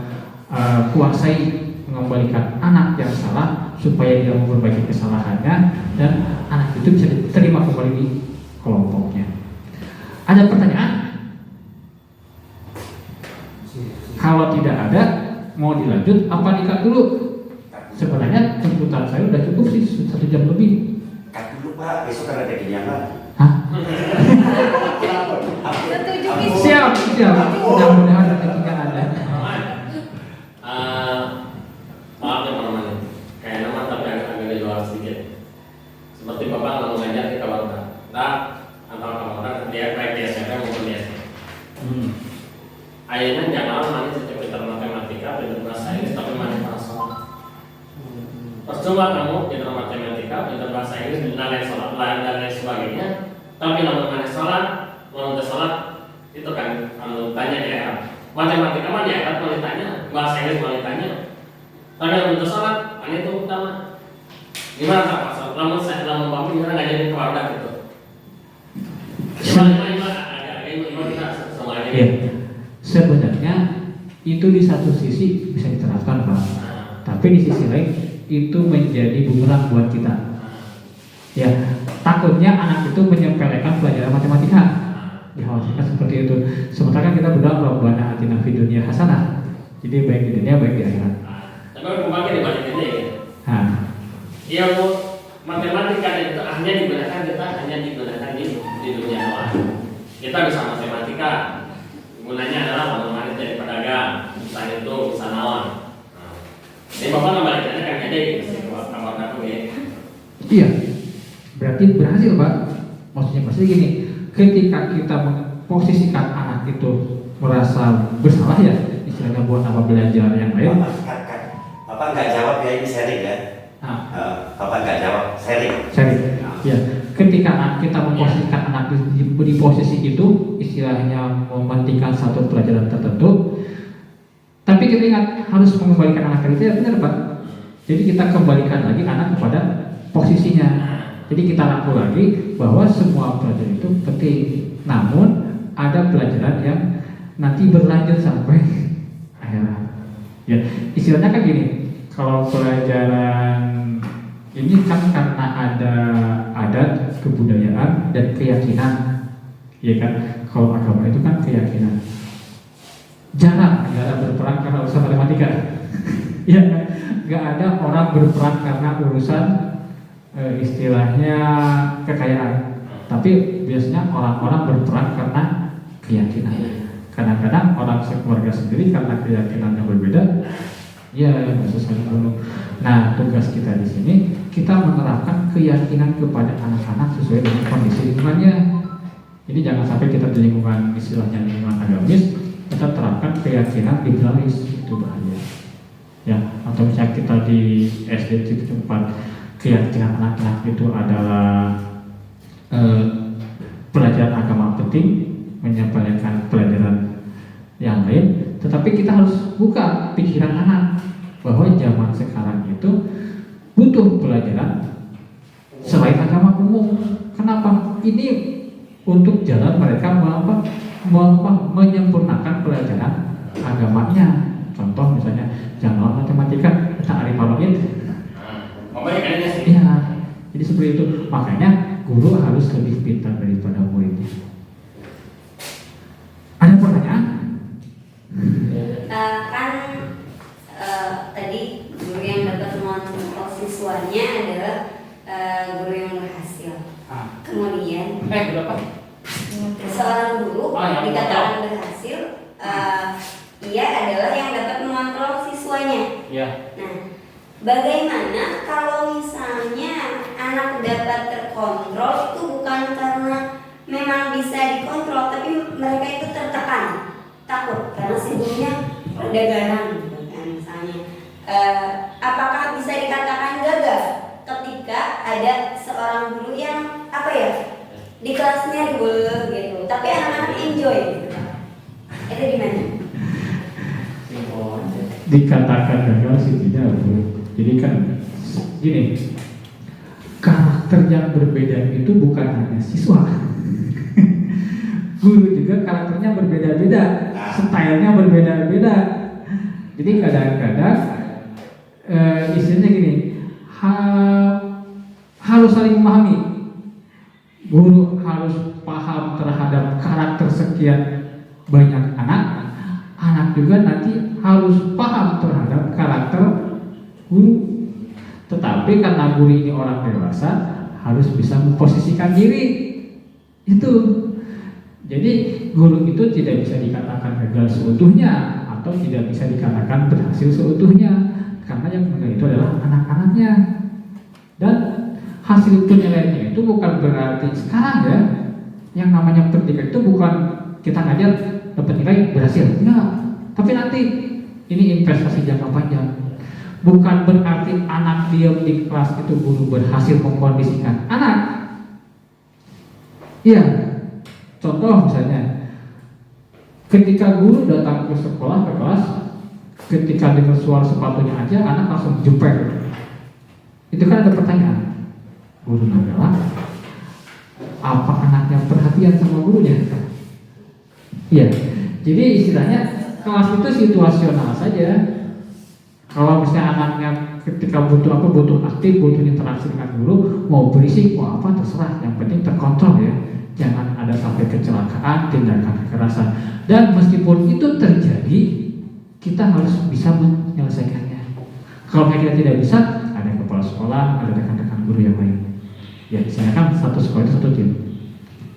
kuasai, mengembalikan anak yang salah supaya dia memperbaiki kesalahannya dan anak itu bisa diterima kembali di kelompoknya. Ada pertanyaan? Kalau tidak ada, mau dilanjut apa dikat dulu? Sebenarnya tuntutan saya udah cukup sih, 1 jam lebih. Kat dulu Pak, besok kan ada kegiatan. Hah? Setuju Bis. Siap. Mudah-mudahan ketika ada. Maaf ya teman-teman, kayak nama tapi agak di luar sedikit. Seperti Bapak nggak mengajar di Kawarta, atau Kawarta dia baik di SMP maupun di SD. Ayahnya jangan manis sejak pintar matematika, pintar bahasa Inggris, tapi manis sholat. Percuma kamu pintar matematika, pintar bahasa Inggris, dan lain sebagainya, tapi namun manis sholat, mau sholat, itu kan kalau tanya di akhirat. Matematika mah di akhirat mau ditanya, bahasa Inggris mau ditanya. Tapi untuk sholat, kan itu utama. Gimana Pak? Lama Bapak gimana nggak jadi keluarga gitu? Gimana kita semua aja. Sebenarnya itu di satu sisi bisa diterapkan Pak, tapi di sisi lain itu menjadi bumerang buat kita. Ya, takutnya anak itu menyepelekan pelajaran matematika, dikhawatirkan seperti itu. Sementara kan kita berdoa Rabbana atina fid dunya hasanah, jadi baik di dunia baik di akhirat. Tapi kembali dibalik ini. Ilmu matematika itu hanya digunakan di dunia luar. Kita bisa matematika. Gunanya adalah bagaimana jadi pedagang, bisa itu, bisa nawan. Ini Bapak ngembalikannya kan ada di kamar kamu ya? Iya, berarti berhasil Pak. Maksudnya pasti gini, ketika kita memposisikan anak itu merasa bersalah ya, istilahnya buat apa belajar yang lain. Bapak nggak jawab ya, ini sharing ya. Bapak nggak jawab, sharing. Ya, ketika kita memposisikan anak di posisi itu, istilahnya mementingkan satu pelajaran tertentu, tapi kita ingat harus mengembalikan anak itu, ya benar Pak. Jadi kita kembalikan lagi anak kepada posisinya. Jadi kita rangkul lagi bahwa semua pelajaran itu penting, namun ada pelajaran yang nanti berlanjut sampai akhir. Ya, istilahnya kan gini, kalau pelajaran ini kan karena ada adat, kebudayaan, dan keyakinan, ya kan? Kalau agama itu kan keyakinan. Jarang negara berperang karena urusan matematika, ya kan? Gak ada orang berperang karena urusan istilahnya kekayaan. Tapi biasanya orang-orang berperang karena keyakinan. Kadang-kadang orang sekeluarga sendiri karena keyakinannya berbeda, ya sesuai dulu. Nah, tugas kita di sini kita menerapkan keyakinan kepada anak-anak sesuai dengan kondisi lingkungannya. Jadi jangan sampai kita di lingkungan istilahnya lingkungan agamis, kita terapkan keyakinan liberalis, itu bahaya. Ya, atau misalnya kita di SD di tempat keyakinan anak-anak itu adalah pelajaran agama penting, menyampaikan pelajaran yang lain, tetapi kita harus buka pikiran anak bahwa zaman sekarang itu butuh pelajaran selain agama umum. Kenapa? Ini untuk jalan mereka menyempurnakan pelajaran agamanya. Contoh misalnya jangan matematika, kita arif paloin. Iya, jadi seperti itu. Makanya guru harus lebih pintar daripada muridnya. Ada pertanyaan? Tadi guru yang dapat mengontrol siswanya adalah guru yang berhasil. Kemudian Berapa? seorang guru dikatakan berhasil, ia adalah yang dapat mengontrol siswanya. Ya. Nah, bagaimana kalau misalnya anak dapat terkontrol itu bukan karena memang bisa dikontrol, tapi mereka itu tertekan, takut karena sebelumnya perdagangan gitu kan misalnya. Apakah bisa dikatakan gagal ketika ada seorang guru yang di kelasnya ribet gitu, tapi anak-anak enjoy gitu? Itu gimana? Dikatakan gagal sih tidak, Bu. Jadi kan gini, karakter yang berbeda itu bukan hanya siswa. Guru juga karakternya berbeda-beda, stylenya berbeda-beda. Jadi kadang-kadang istilahnya gini, harus saling memahami. Guru harus paham terhadap karakter sekian banyak anak, anak juga nanti harus paham terhadap karakter guru. Tetapi karena guru ini orang dewasa, harus bisa memposisikan diri. Itu. Jadi guru itu tidak bisa dikatakan gagal seutuhnya atau tidak bisa dikatakan berhasil seutuhnya, karena yang menilai itu adalah anak-anaknya. Dan hasil penilaiannya itu bukan berarti sekarang ya, yang namanya pendidikan itu bukan kita ngajar dapat nilai berhasil, enggak. Tapi nanti ini investasi jangka panjang. Bukan berarti anak diam di kelas itu guru berhasil mengkondisikan anak. Iya. Contoh misalnya, ketika guru datang ke sekolah, ke kelas, ketika dengar suara sepatunya aja, anak langsung jumper. Itu kan ada pertanyaan. Guru adalah, apa anaknya perhatian sama gurunya? Iya. Jadi istilahnya kelas itu situasional saja. Kalau misalnya anaknya ketika butuh aktif, butuh interaksi dengan guru, mau berisik, mau apa terserah, yang penting terkontrol ya. Jangan ada sampai kecelakaan, tindakan kekerasan. Dan meskipun itu terjadi, kita harus bisa menyelesaikannya. Kalau kita tidak bisa, ada kepala sekolah, ada rekan-rekan guru yang lain. Ya, misalnya kan satu sekolah itu satu tim.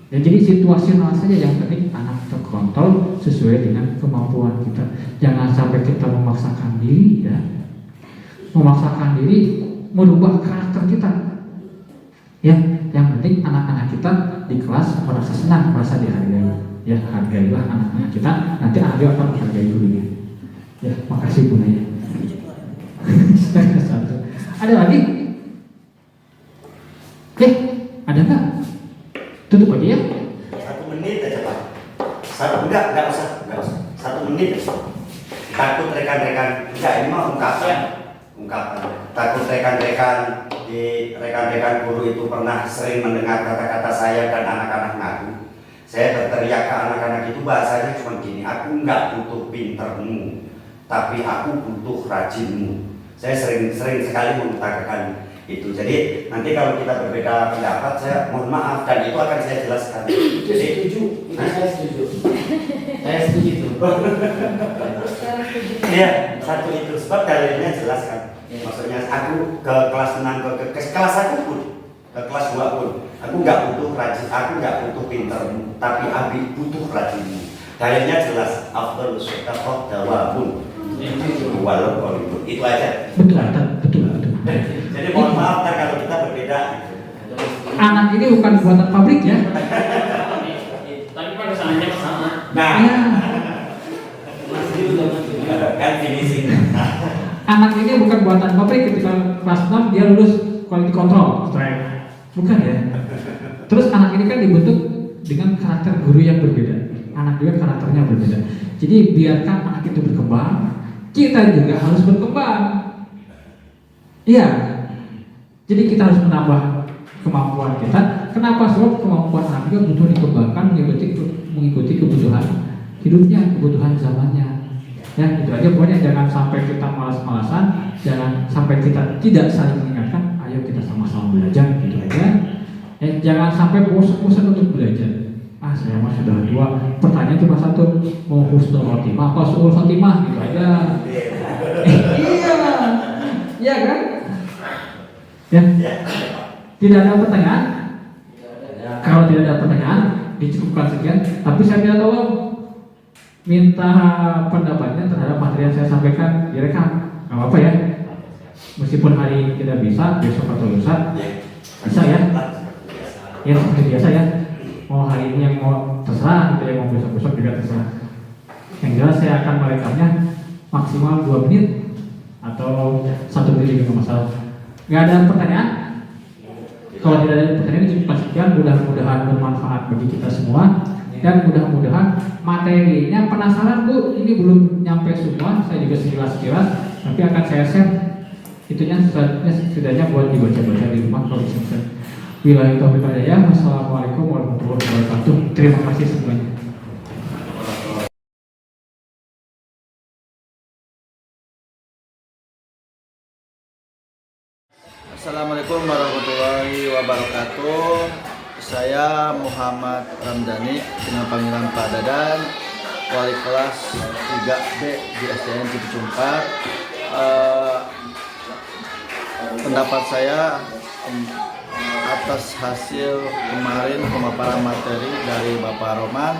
Ya, jadi situasional saja, yang penting anak terkontrol sesuai dengan kemampuan kita. Jangan sampai kita memaksakan diri ya. Memaksakan diri merubah karakter kita. Ya, yang penting anak-anak kita di kelas merasa senang, merasa dihargai. Ya, hargailah anak-anak kita, nanti anak dia akan menghargai gurunya. Ya, makasih Bu Naya. Ada lagi? Oke, ada nggak? Tutup aja ya. 1 menit aja Pak. Enggak usah. 1 menit aja. Takut rekan-rekan, enggak ini mah ungkapan. Takut rekan-rekan guru itu pernah sering mendengar kata-kata saya dan anak-anak ngaku. Saya berteriak ke anak-anak itu bahasanya cuma gini, aku enggak butuh pintermu, tapi aku butuh rajinmu. Saya sering sekali mengutarakan itu. Jadi nanti kalau kita berbeda pendapat, saya mohon maaf dan itu akan saya jelaskan. Jadi Saya setuju. Saya setuju itu. iya, satu itu sebab dalilnya jelas kan. Maksudnya aku ke kelas 6 ke kelas 1 pun, ke kelas 2 pun, aku nggak butuh rajin, aku nggak butuh pintermu, tapi abi butuh rajinmu. Dalilnya jelas, afdal syaitan dawabun. Walaupun itu aja. Betul. Jadi mohon maaf kalau kita berbeda. Anak ini bukan buatan pabrik ya. Tapi kan kesannya sama. Nah, Ya. kan finishing. Anak ini bukan buatan pabrik, ketika kelas 6 dia lulus quality control, bukan ya. Terus anak ini kan dibentuk dengan karakter guru yang berbeda. Anak juga karakternya berbeda. Jadi biarkan anak itu berkembang, kita juga harus berkembang. Iya. Jadi kita harus menambah kemampuan kita. Kenapa? Sebab kemampuan anak juga butuh dikembangkan mengikuti kebutuhan hidupnya, kebutuhan zamannya. Ya, itu aja. Pokoknya jangan sampai kita malas-malasan, jangan sampai kita tidak saling mengingatkan. Ayo kita sama-sama belajar, gitu aja. Jangan sampai bosan-bosan untuk belajar. Saya mah sudah tua. Pertanyaan cuma satu, mau husnul khotimah apa suul khotimah, gitu aja. Iya kan? Ya. Tidak ada pertanyaan? Kalau tidak ada pertanyaan, dicukupkan sekian. Tapi saya minta tolong, minta pendapatnya terhadap materi yang saya sampaikan direkam. Gak apa-apa ya. Meskipun hari tidak bisa, besok atau lusa bisa ya. Ya seperti biasa ya. Mau hari ini yang mau terserah, gitu ya, mau besok-besok juga terserah. Yang jelas saya akan merekamnya maksimal 2 menit atau 1 menit juga masalah. Gak ada pertanyaan? Kalau tidak ada pertanyaan, cukup sekian. Mudah-mudahan bermanfaat bagi kita semua dan mudah-mudahan materinya penasaran Bu, ini belum nyampe semua, saya juga sekilas-sekilas, tapi akan saya share itunya setidaknya buat dibaca-baca di rumah kalau bisa. Billahi taufiq wal hidayah. Wassalamualaikum warahmatullahi wabarakatuh. Terima kasih semuanya. Assalamualaikum warahmatullahi wabarakatuh. Saya Muhammad Ramdhani dengan panggilan Pak Dadan, wali kelas 3B di SDN Cipicumpat. Pendapat saya atas hasil kemarin pemaparan materi dari Bapak Roman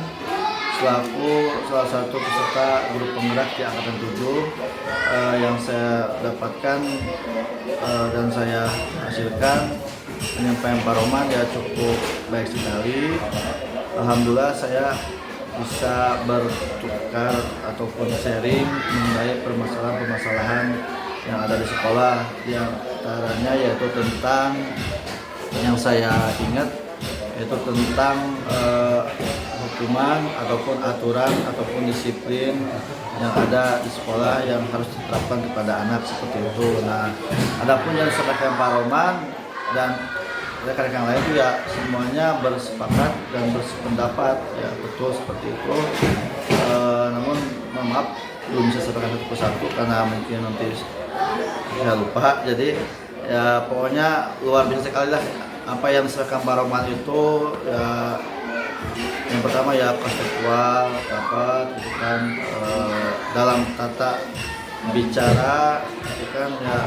selaku salah satu peserta grup penggerak di Angkatan 7 yang saya dapatkan dan saya hasilkan. Penyampaian Pak Roman ya cukup baik sekali. Alhamdulillah saya bisa bertukar ataupun sharing mengenai permasalahan-permasalahan yang ada di sekolah, yang antaranya yaitu tentang yang saya ingat yaitu tentang hukuman ataupun aturan ataupun disiplin yang ada di sekolah yang harus diterapkan kepada anak seperti itu. Nah, adapun yang disampaikan Pak Roman dan rekan-rekan lain itu ya semuanya bersepakat dan bersependapat ya betul seperti itu. Namun maaf belum bisa sampaikan satu persatu karena mungkin nanti saya lupa. Jadi ya pokoknya luar biasa sekali lah apa yang disampaikan Pak Roman itu ya. Yang pertama ya kontekstual dapat itu kan dalam tata bicara itu kan ya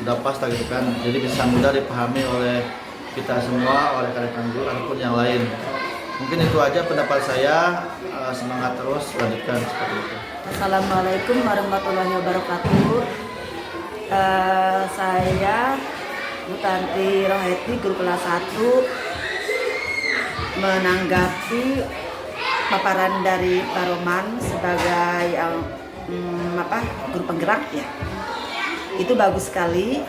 udah pas gitu kan, jadi bisa mudah dipahami oleh kita semua, oleh rekan-rekan guru ataupun yang lain. Mungkin itu aja pendapat saya. Semangat terus, lanjutkan seperti itu. Assalamualaikum warahmatullahi wabarakatuh. Saya Bu Tanti Roheti, guru kelas 1, menanggapi paparan dari Pak Roman sebagai guru penggerak ya. Itu bagus sekali.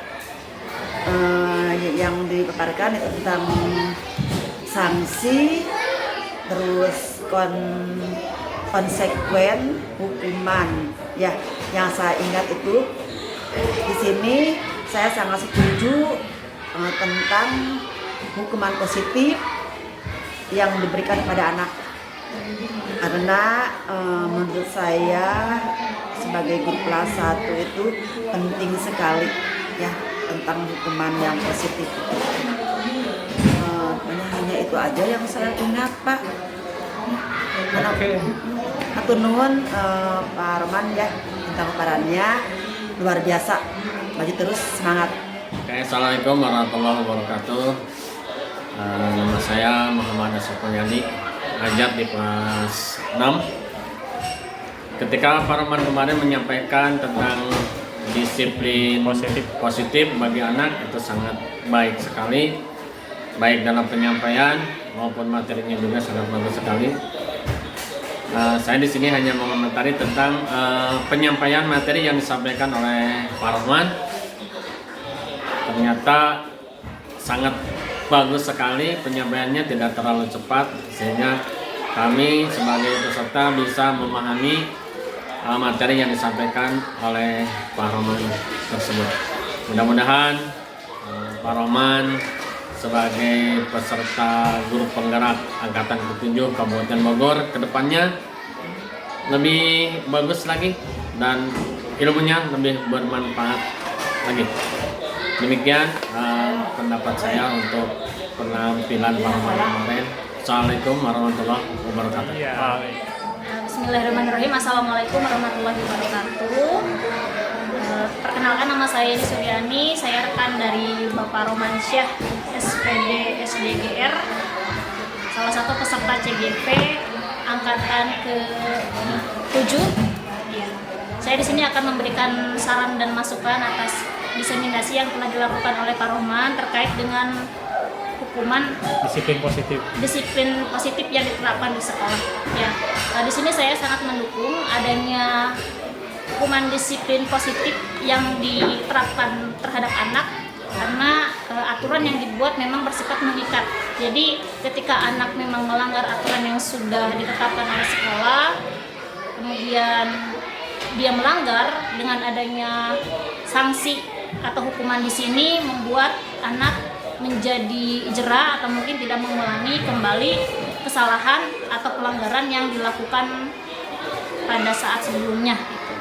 Yang dipaparkan itu tentang sanksi, terus konsekuen hukuman. Ya, yang saya ingat itu di sini saya sangat setuju tentang hukuman positif yang diberikan kepada anak. Karena menurut saya sebagai guru kelas 1 itu penting sekali ya tentang hukuman yang positif. Hanya itu aja yang saya ingat, Pak. Atur nuhun Pak Roman ya tentang paparannya luar biasa. Maju terus, semangat. Oke, assalamualaikum warahmatullahi wabarakatuh. Nama saya Muhammad Asyafuliyadi, ngajar di kelas 6. Ketika Pak Roman kemarin menyampaikan tentang disiplin positif bagi anak, itu sangat baik sekali, baik dalam penyampaian maupun materinya juga sangat bagus sekali. Saya di sini hanya mengomentari tentang penyampaian materi yang disampaikan oleh Pak Roman. Ternyata sangat bagus sekali penyampaiannya, tidak terlalu cepat sehingga kami sebagai peserta bisa memahami materi yang disampaikan oleh Pak Roman tersebut. Mudah-mudahan Pak Roman sebagai peserta guru penggerak Angkatan ke-7 Kabupaten Bogor kedepannya lebih bagus lagi dan ilmunya lebih bermanfaat lagi. Demikian pendapat saya untuk penampilan Pak Roman kemarin. Assalamualaikum warahmatullahi wabarakatuh. Bismillahirrahmanirrahim. Assalamualaikum warahmatullahi wabarakatuh. Perkenalkan, nama saya Eni Suryani, saya rekan dari Bapak Romansyah SPD SDGR, salah satu peserta CGP Angkatan ke-7. Saya di sini akan memberikan saran dan masukan atas diseminasi yang telah dilakukan oleh Pak Roman terkait dengan hukuman disiplin positif yang diterapkan di sekolah. Ya, di sini saya sangat mendukung adanya hukuman disiplin positif yang diterapkan terhadap anak karena aturan yang dibuat memang bersifat mengikat. Jadi ketika anak memang melanggar aturan yang sudah ditetapkan oleh sekolah, kemudian dia melanggar, dengan adanya sanksi atau hukuman di sini membuat anak menjadi jera atau mungkin tidak mengulangi kembali kesalahan atau pelanggaran yang dilakukan pada saat sebelumnya.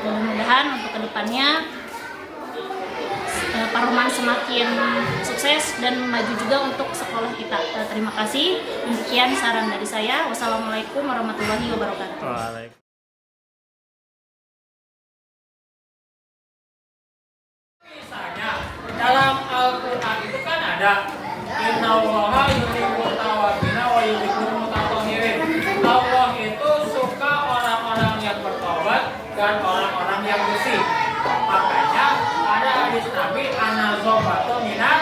Mudah-mudahan untuk kedepannya Pak Roman semakin sukses dan maju juga untuk sekolah kita. Terima kasih. Demikian saran dari saya. Wassalamualaikum warahmatullahi wabarakatuh. Misalnya dalam Al-Quran itu kan ada Innallaha yuhibbut tawwabina wa yuhibbul mutatahhirin. Allah itu suka orang-orang yang bertobat dan orang-orang yang bersih. Makanya ada hadis Nabi anazobatu minal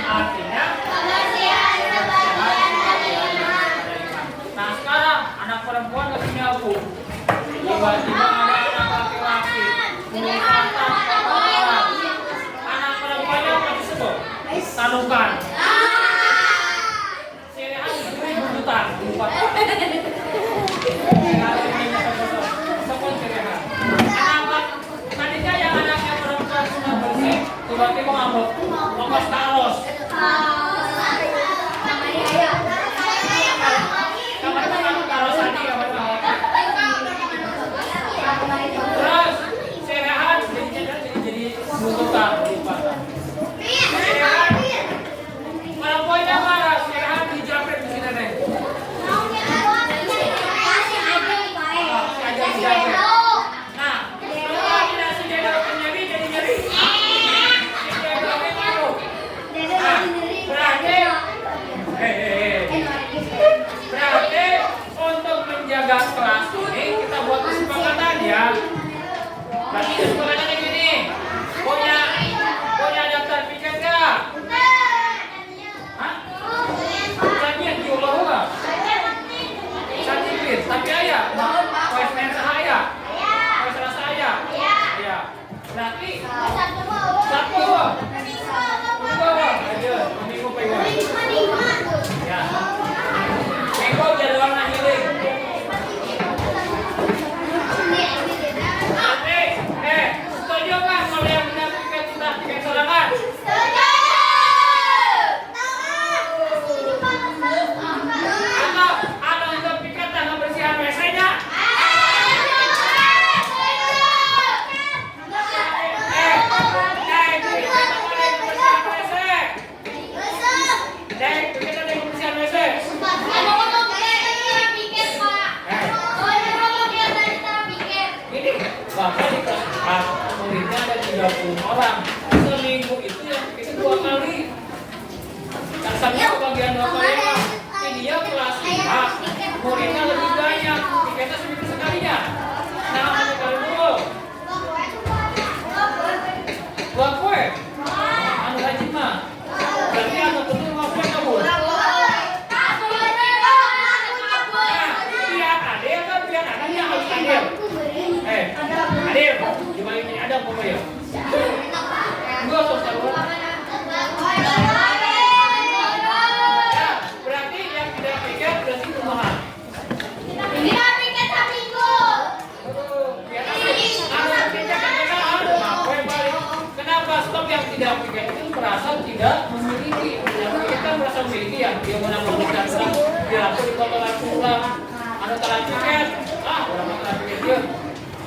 artinya nah sekarang anak perempuan lagi nyabu, tiba-tiba ada anak laki-laki mengatakan orang anak perempuannya apa disebut? Tanukan. Sirehan buntutan lupa. Tadinya yang anaknya perempuan sudah bersih, tiba-tiba ngamuk, ongkos karos. Terus sirehan jadi buntutan lupa. Perempuannya marah, sirehan dijapret di sini nih. Berarti untuk menjaga kelas ini kita buat kesepakatan ya. Berarti kesepakatannya gini, punya daftar pikir nggak? Hah? Janjian diulah nggak? Cantik tapi ayah, voice message saya, voice rasa saya. Ya. Berarti satu, dua, aja, minggu pegang. Ya. muridnya ada 30 orang. Seminggu itu yang itu 2 kali. Dasarnya kebagian 2 kali lah. Ini dia kelas 5, muridnya lebih banyak. Tiketnya seminggu sekalinya. Nah, sekali dulu. Dua kue. Anu haji mah. Berarti anu betul 5 kue kamu. Adil, gimana ini ada apa ya? Dua sosial. Ya, berarti yang tidak pikir berarti kumaha. Ini piket seminggu. Kenapa stok yang tidak piket itu merasa tidak memiliki? Yang piket kan merasa memiliki ya. Dia mana mengucapkan dia aku di kota Lampung. Ada telah piket. Orang telah piket dia.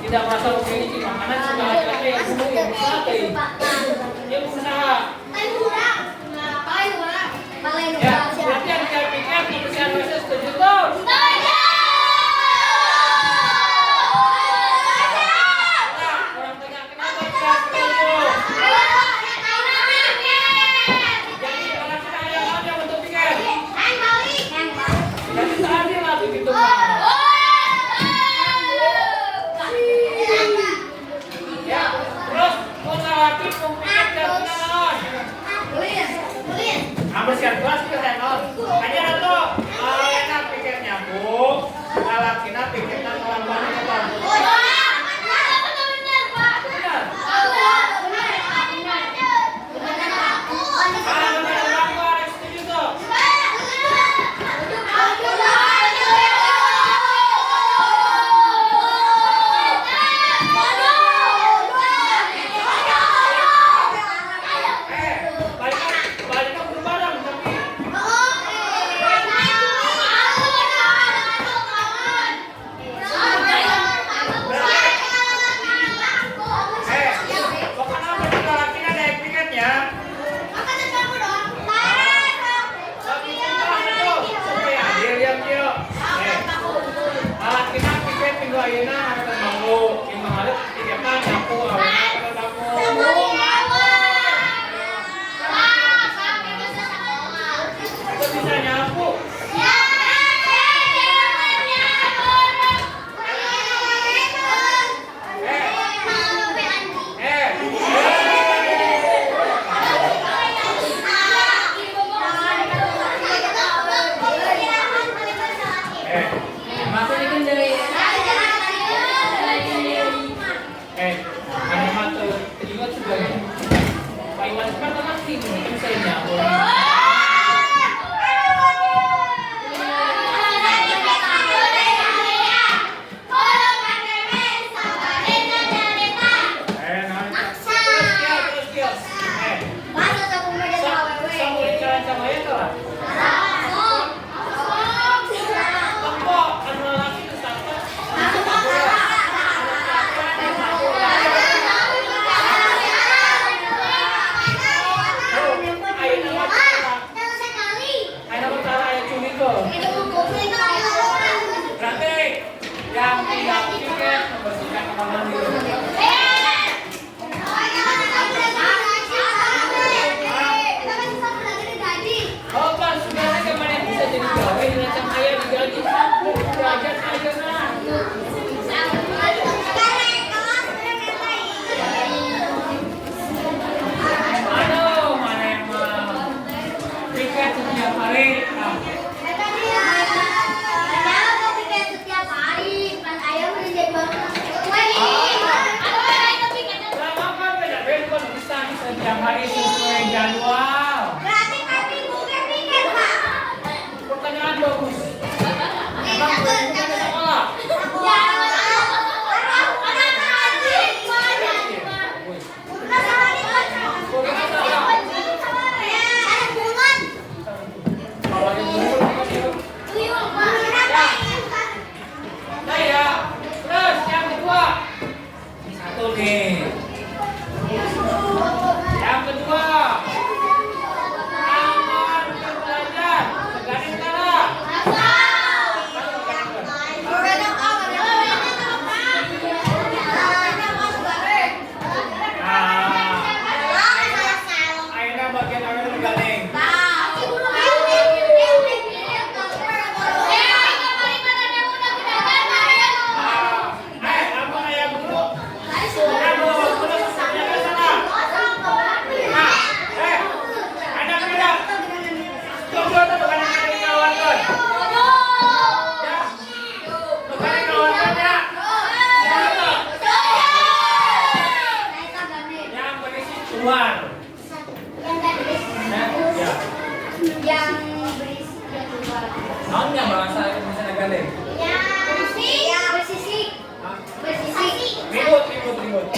Tidak merasa memiliki makanan segala laki-laki yang dulu yang berusaha dia berusaha ya, berarti yang dia pikir kebersihan WC setuju tuh? Orang tanya kenapa tidak setuju? Jadi orang tidak yang untuk pikir jadi tadi lah begitu ya, terus laki pemikat dan kenalan. Bersihan kelas pikir non. Aja nato, enak pikirnya bu. Laki-laki pikirnya kelamban apa? Yang kedua keluar. Yang tadi. Ya. Yang berisi keluar. Naonnya bahasa Indonesia Gale? Yang bersisi. Bersisi. Ribut keluar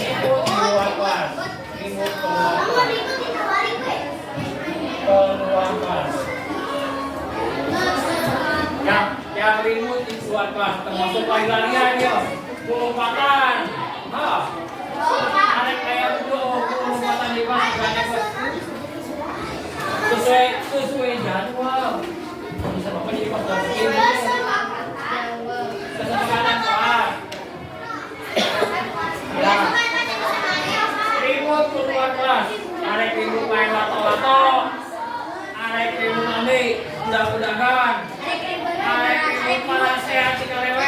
kelas. Ribut keluar Kamu kelas. itu tidak balik deh. Keluar kelas. Yang ribut di keluar kelas termasuk lari-larian ya. Lompatan. Ada kayak itu lompatan di kelas banyak sesuai jadwal. Bisa bapak jadi pastor begini. Kesepakatan kelas. Ya. Ribut keluar kelas. Arek ribut main lato-lato. Arek ribut nanti udah-udahan. Arek ribut malah sehat si kalewe.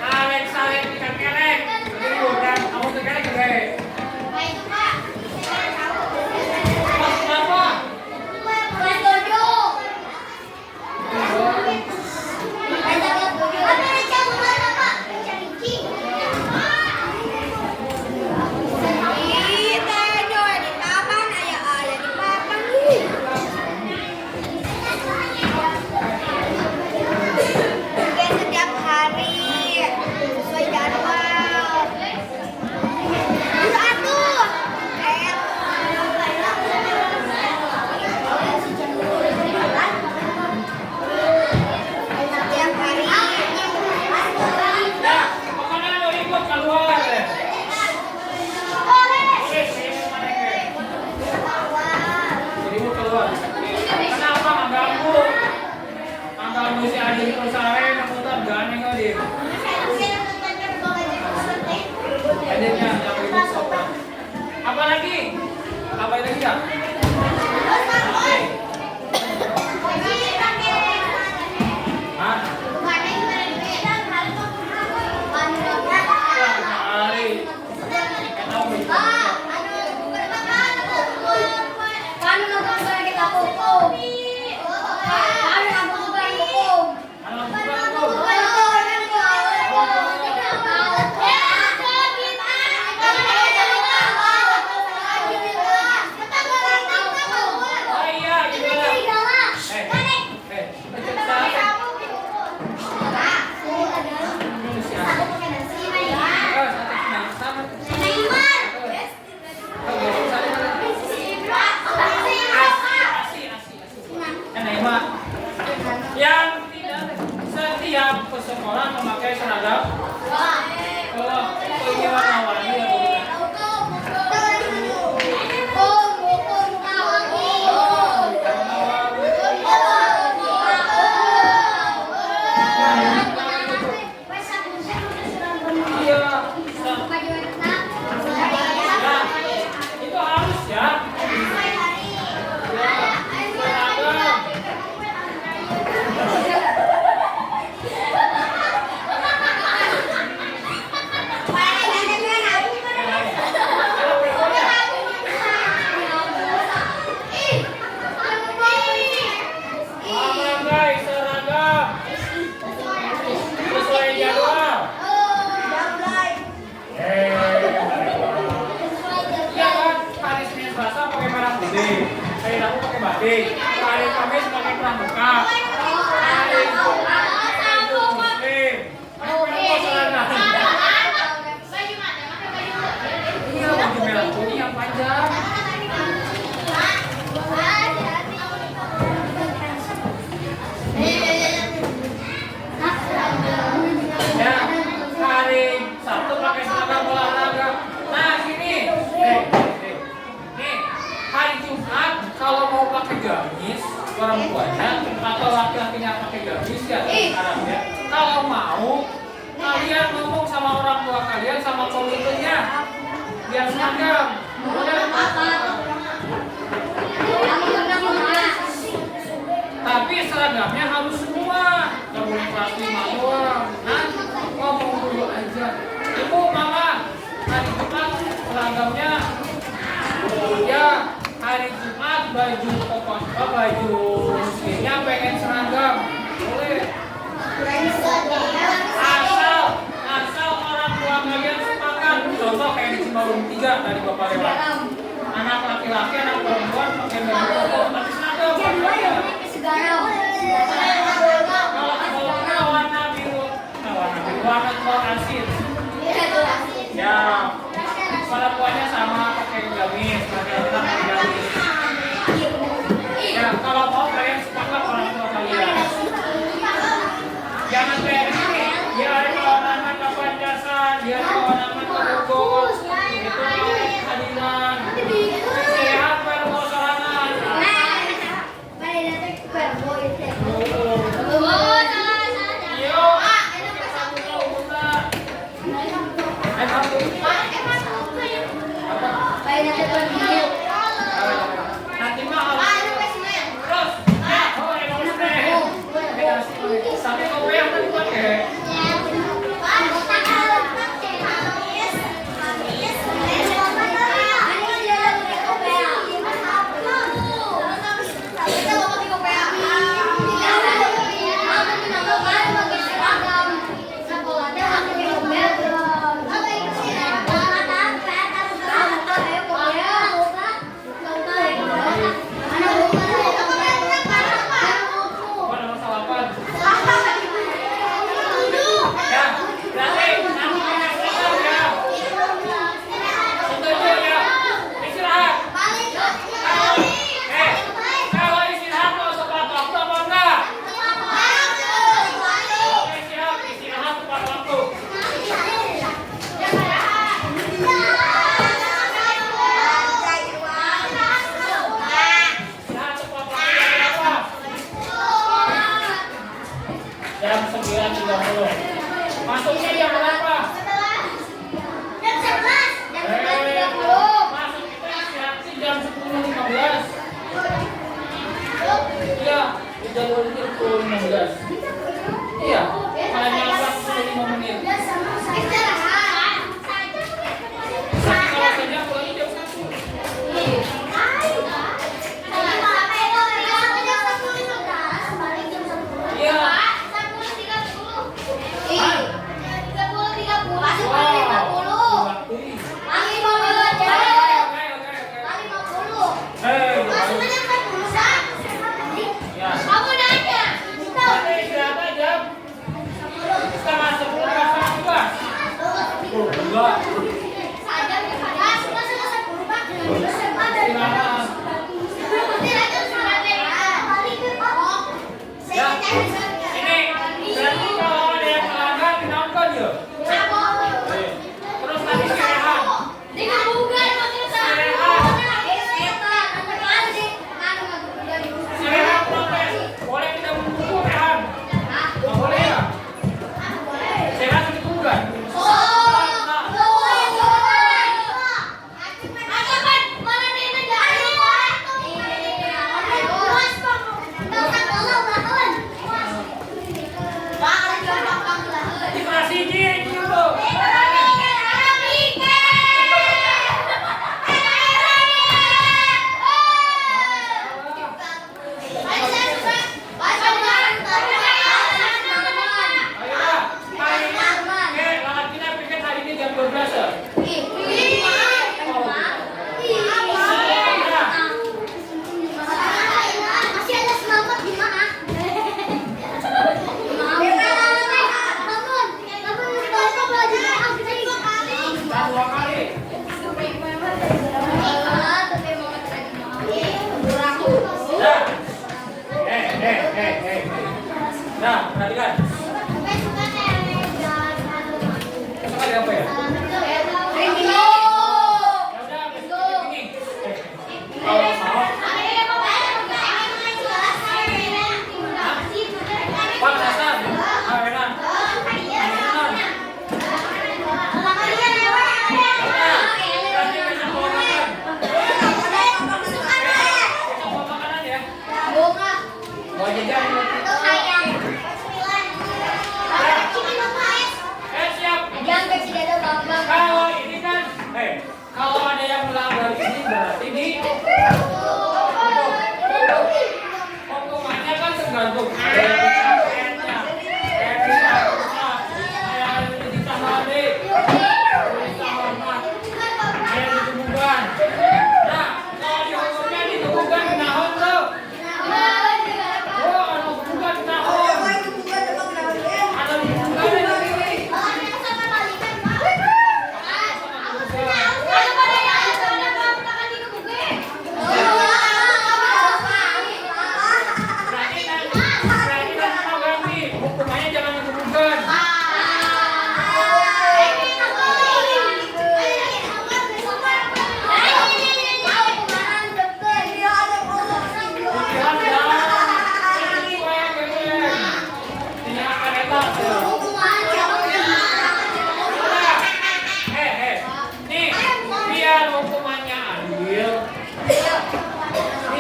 Arek sarek ikan kelek. Ribut dan kamu sekarang gede. Mas kenapa? Setiap hari sesuai jadwal. Udah tuh. Setiap hari. Ya, pokoknya lo ribut keluar. Ribut keluar. Kenapa mengganggu? Mengganggu si Adi terus sare namutan gane Adi. Adiknya yang ribut sopan. Apa lagi? Apa lagi ya? Hah? Hari. Oh iya, gimana? Yang tidak setiap sekolah memakai seragam. Oh, ini warna-warni ya Bu. Iya. Nah, itu harus ya. Seragam. Memakai seragam sesuai jadwal. Iya kan, hari Senin Selasa pakai merah putih, hari Rabu pakai batik, hari Kamis pakai pramuka, hari Jumat pakai baju muslim. Kenapa celana? Iya, baju merah putih yang panjang. Ya, hari Sabtu pakai seragam olahraga. Nah, gini. Nih, hari Jumat kalau mau pakai gamis perempuannya atau laki-lakinya pakai gamis ya Arabnya. Kalau mau, kalian ngomong sama orang tua kalian sama komitenya biar seragam. Tapi seragamnya harus semua, nggak boleh kelas 5 doang. Nah, ngomong dulu aja. Ibu, mama, hari Jumat seragamnya ya hari Jumat baju pokok baju muslimnya pengen seragam, boleh. Asal orang tua kalian sepakat. Contoh kayak di kolom 3 dari Bapak lewat. Anak laki-laki, anak perempuan pakai baju koko, pakai seragam. Kalau kolomnya warna biru, warna tua asin. Ya, kepala tuanya sama pakai gamis, pakai gamis. Ya, kalau mau kalian sepakat orang tua kalian. Jangan kayak gini. Dia kalau nama kapan jasa, dia kalau nama kebukus, itu kehadiran. Sehat baru mau sorangan. Nanti mah terus ya, oh emang sampai kowe yang tadi pakai. Jam 9.30. Masuknya jam berapa? Jam 11. Jam 11.30. Masuk kita istirahat sih jam 10.15. Iya, jadwal itu 10.15. Iya, hanya 45 menit. Istirahat. Kalau saja pulangnya jam 1. Iya. Nah, perhatikan. Besok ada apa ya? Kalau mau, Pak Hasan, Arena. Mau jajan? Siap. Jangan kasih dada Bapak.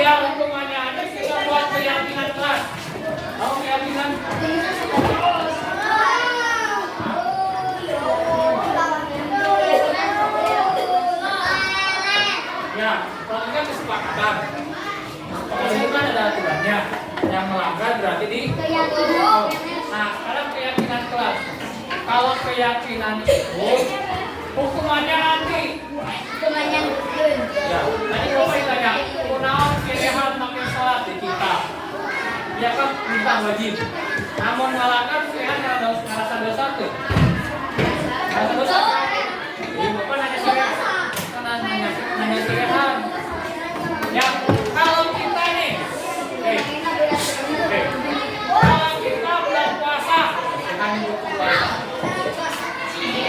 yang hukumannya ada kita buat keyakinan kelas. Tahu keyakinan? Ya, kalau kan kesepakatan. Kalau itu kan ada aturannya. Yang melanggar berarti di. Nah, sekarang keyakinan kelas. Kalau keyakinan itu hukumannya nanti. Ya, tadi Bapak ditanya, kunaon pilihan makin sholat di kita. Ya kan minta wajib. Namun melanggar pilihan ngerasa dosa tuh. Ngerasa dosa. Jadi Bapak nanya pilihan. Nanya pilihan. Ya, kalau kita nih, kalau kita bulan puasa, kan puasa.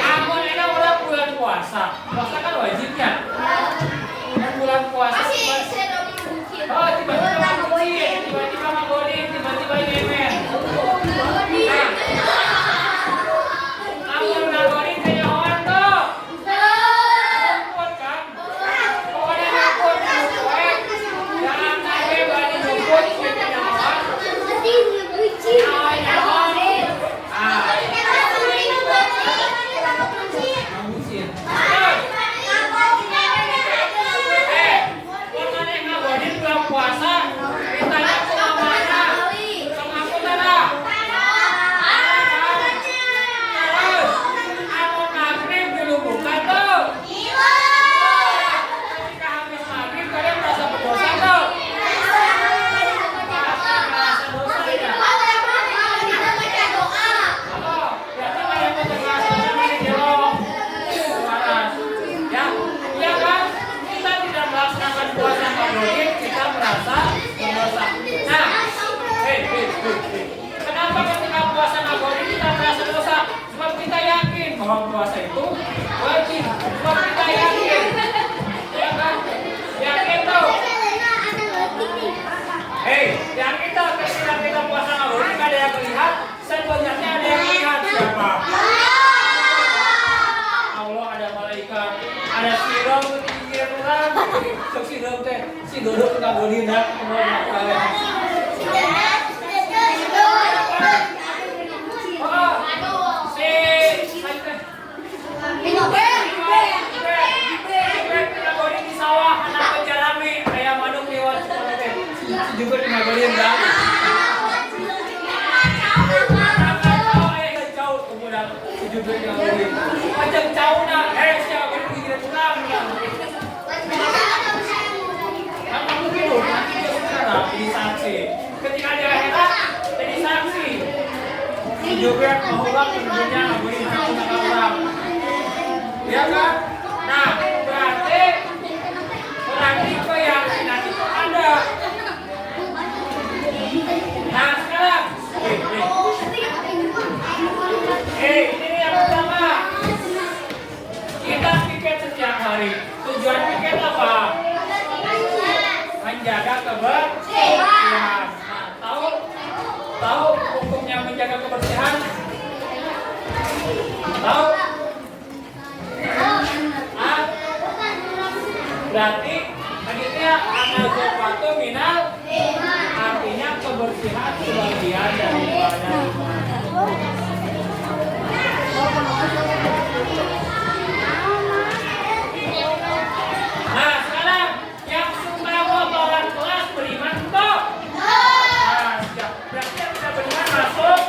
Amun ini udah bulan puasa, puasa kan wajibnya. Dan bulan puasa oh tiba-tiba ngagodin, tiba-tiba ngemen. Amun ngagodin kayak orang tuh. Ngumpul kan? Pokoknya ngumpul. Jangan sampai balik ngumpul kayak orang. Puasa, ditanya ke mamanya, sama aku tada. Terus, aku maghrib dulu bukan tuh. Ketika habis maghrib kalian merasa berdosa tuh. Merasa dosa ya. Oh, berarti kalian mau terasa ini jelok. Ya, iya kan? Kita tidak melaksanakan puasa maghrib. Kita merasa berdosa. Nah, kenapa ketika puasa nagori kita merasa dosa? Sebab kita yakin bahwa puasa itu wajib. Sebab kita yakin, ya kan? Yakin tuh. Yakin tuh ketika kita puasa nagori nggak ada yang melihat. Sebenarnya ada yang melihat siapa? Allah, ada malaikat, ada sirong pikiran orang. Si duduk teh, si duduk nggak boleh nak kemana kalian. Oh, si nggak boleh di sawah, anak penjalami, kayak manuk lewat teh. Si juga nggak boleh dah. Jauh kemudian si juga nggak boleh. Macam jauh nak, siapa yang pikiran orang? Nanti dia sekarang jadi saksi. Ketika di akhirat jadi saksi. Juga bahwa penduduknya nggak boleh menggunakan orang. Ya kan? Nah, berarti keyakinan itu ada. Nah, sekarang ini yang pertama. Kita piket setiap hari. Tujuan piket apa? Menjaga kebersihan. Nah, tahu hukumnya menjaga kebersihan? Tahu? Berarti hadisnya an-nazafatu minal artinya kebersihan sebagian dari ibadah. Nah, sekarang yang suka motoran kelas beriman toh? Nah, berarti yang sudah beriman masuk.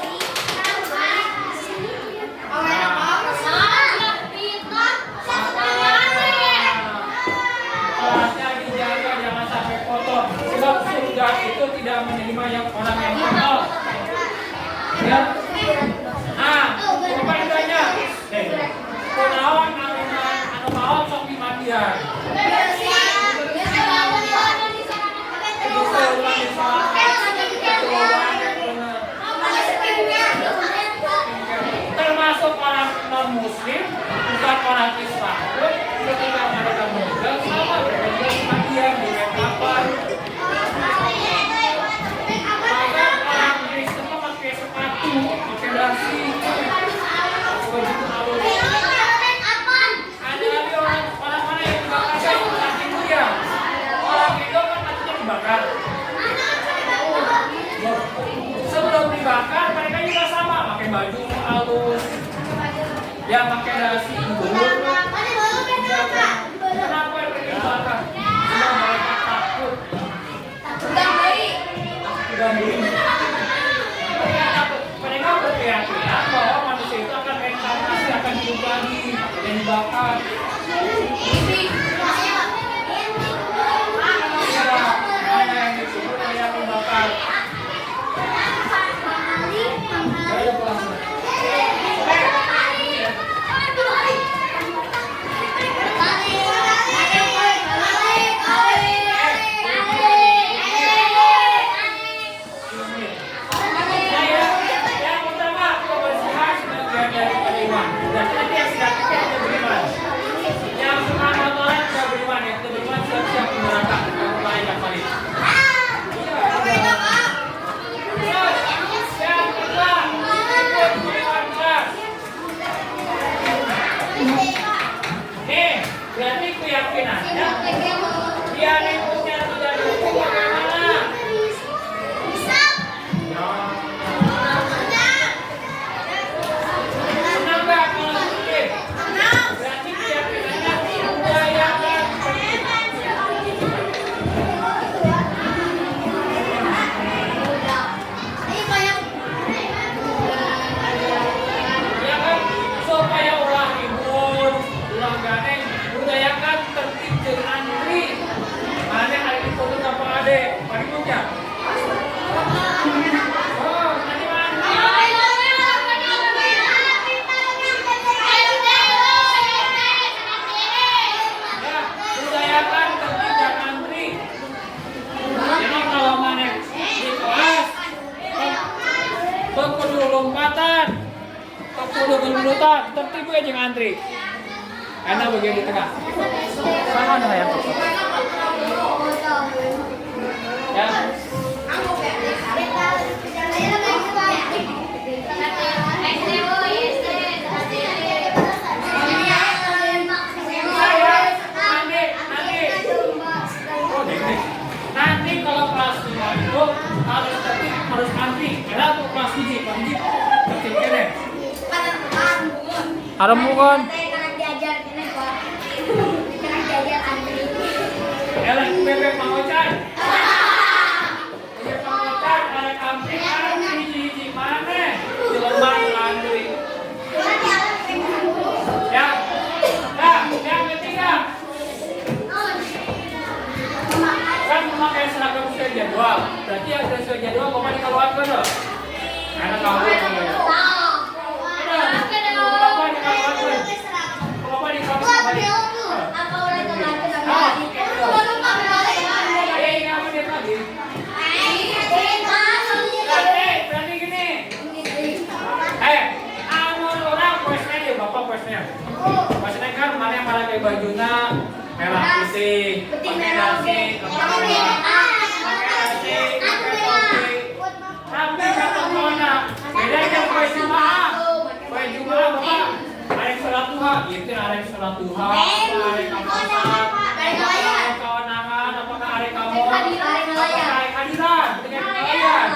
Kelasnya dijaga, jangan sampai kotor. Sebab surga itu tidak menerima yang orang yang kotor. Ya. Nah, apa ditanya? Kunaon anu maot sok dimatian. Termasuk orang non muslim, bukan orang Islam pun ketika mereka meninggal sama mereka juga kematian dengan kapan. Bahkan orang Kristen pakai sepatu, pakai dasi, begitu halus. Ada lagi orang mana yang dibakar, orang Hindu ya. Orang Hindu kan matinya dibakar. rekomendasi gubernur. Kenapa ditinggalkan? Karena mereka takut. Mereka berkeyakinan bahwa manusia itu akan reinkarnasi, akan hidup lagi dan dibakar. Ada yang disebut yang dibakar. Ayo pulang. Berarti keyakinannya dia ikutnya tidak dihukum bagaimana? Senang nggak kalau sedih? Berarti keyakinannya dibudayakan. Ya kan, supaya ulah ribut, ulah gandeng, budayakan tertib jeung antri. Mana hari dipotong apa ade? Mari punya. Oh, nanti mana? Ya, budayakan tertib dan antri. Jadi kalau mana di kelas, kudu lompatan, kudu gendutan, tertib aja jeung antri. Enak bagian di tengah. Sama dengan yang pokok. Ya. Nanti kalau kelas 5 itu harus tertib, harus antri. Karena untuk kelas 7, tertib kene. Ada bukan? Elek bebek Mang Ocan. Bebek Mang Ocan ada kamping ada hiji-hiji mana? Jelema antri. Ya. Nah, yang ketiga. Kan memakai seragam sesuai jadwal. Berarti ada sesuai jadwal bapak dikeluarkan loh. Karena kamu bapak dikeluarkan. Bapak dikeluarkan. Berarti gini. Amun orang posnya dia bapak posnya. Posnya kan mana yang pakai bajunya merah putih, pakai nasi, pakai nasi, pakai topi. Tapi kata mana? Beda dengan kue Jumaah. Kue Jumaah bapak. Ada sholat duha, itu ada sholat duha, ada kafarat, ada kewenangan, apakah ada kamu, apakah ada hadiran, dengan kalian.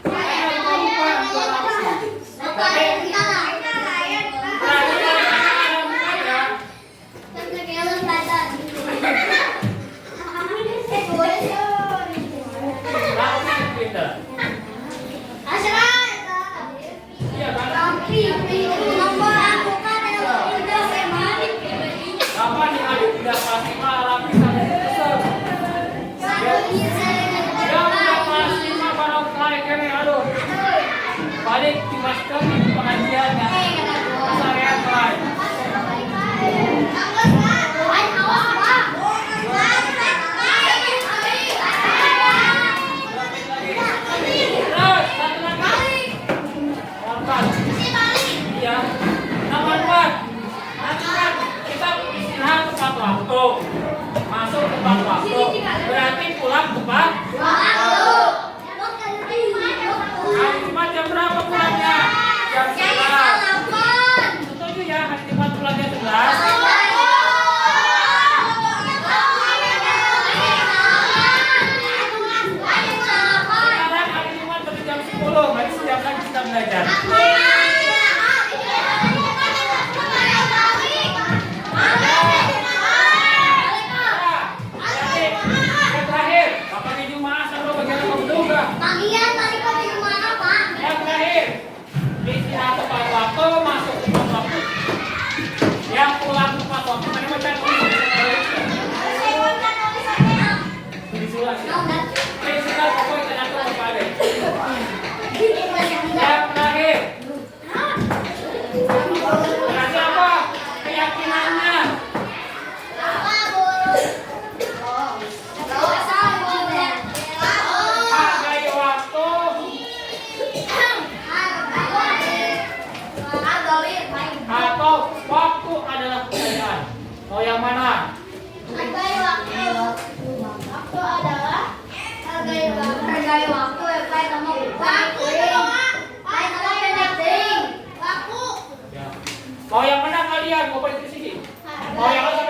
Ada perempuan balik dimasukkan di pengajiannya kesarian lain. Terus satu lagi. Empat. Iya. Nomor 4. Nanti kan kita istirahat tepat waktu. Masuk tepat waktu. Berarti pulang tepat waktu. Hari Jumat jam berapa pulangnya? Jam 9. Mau yang mana? Hargai waktu. Waktu adalah hargai waktu. Kayak kamu waktu. Kayak kamu penting. Waktu. Ya. Mau yang mana kalian? Mau balik ke sini? Mau yang mana?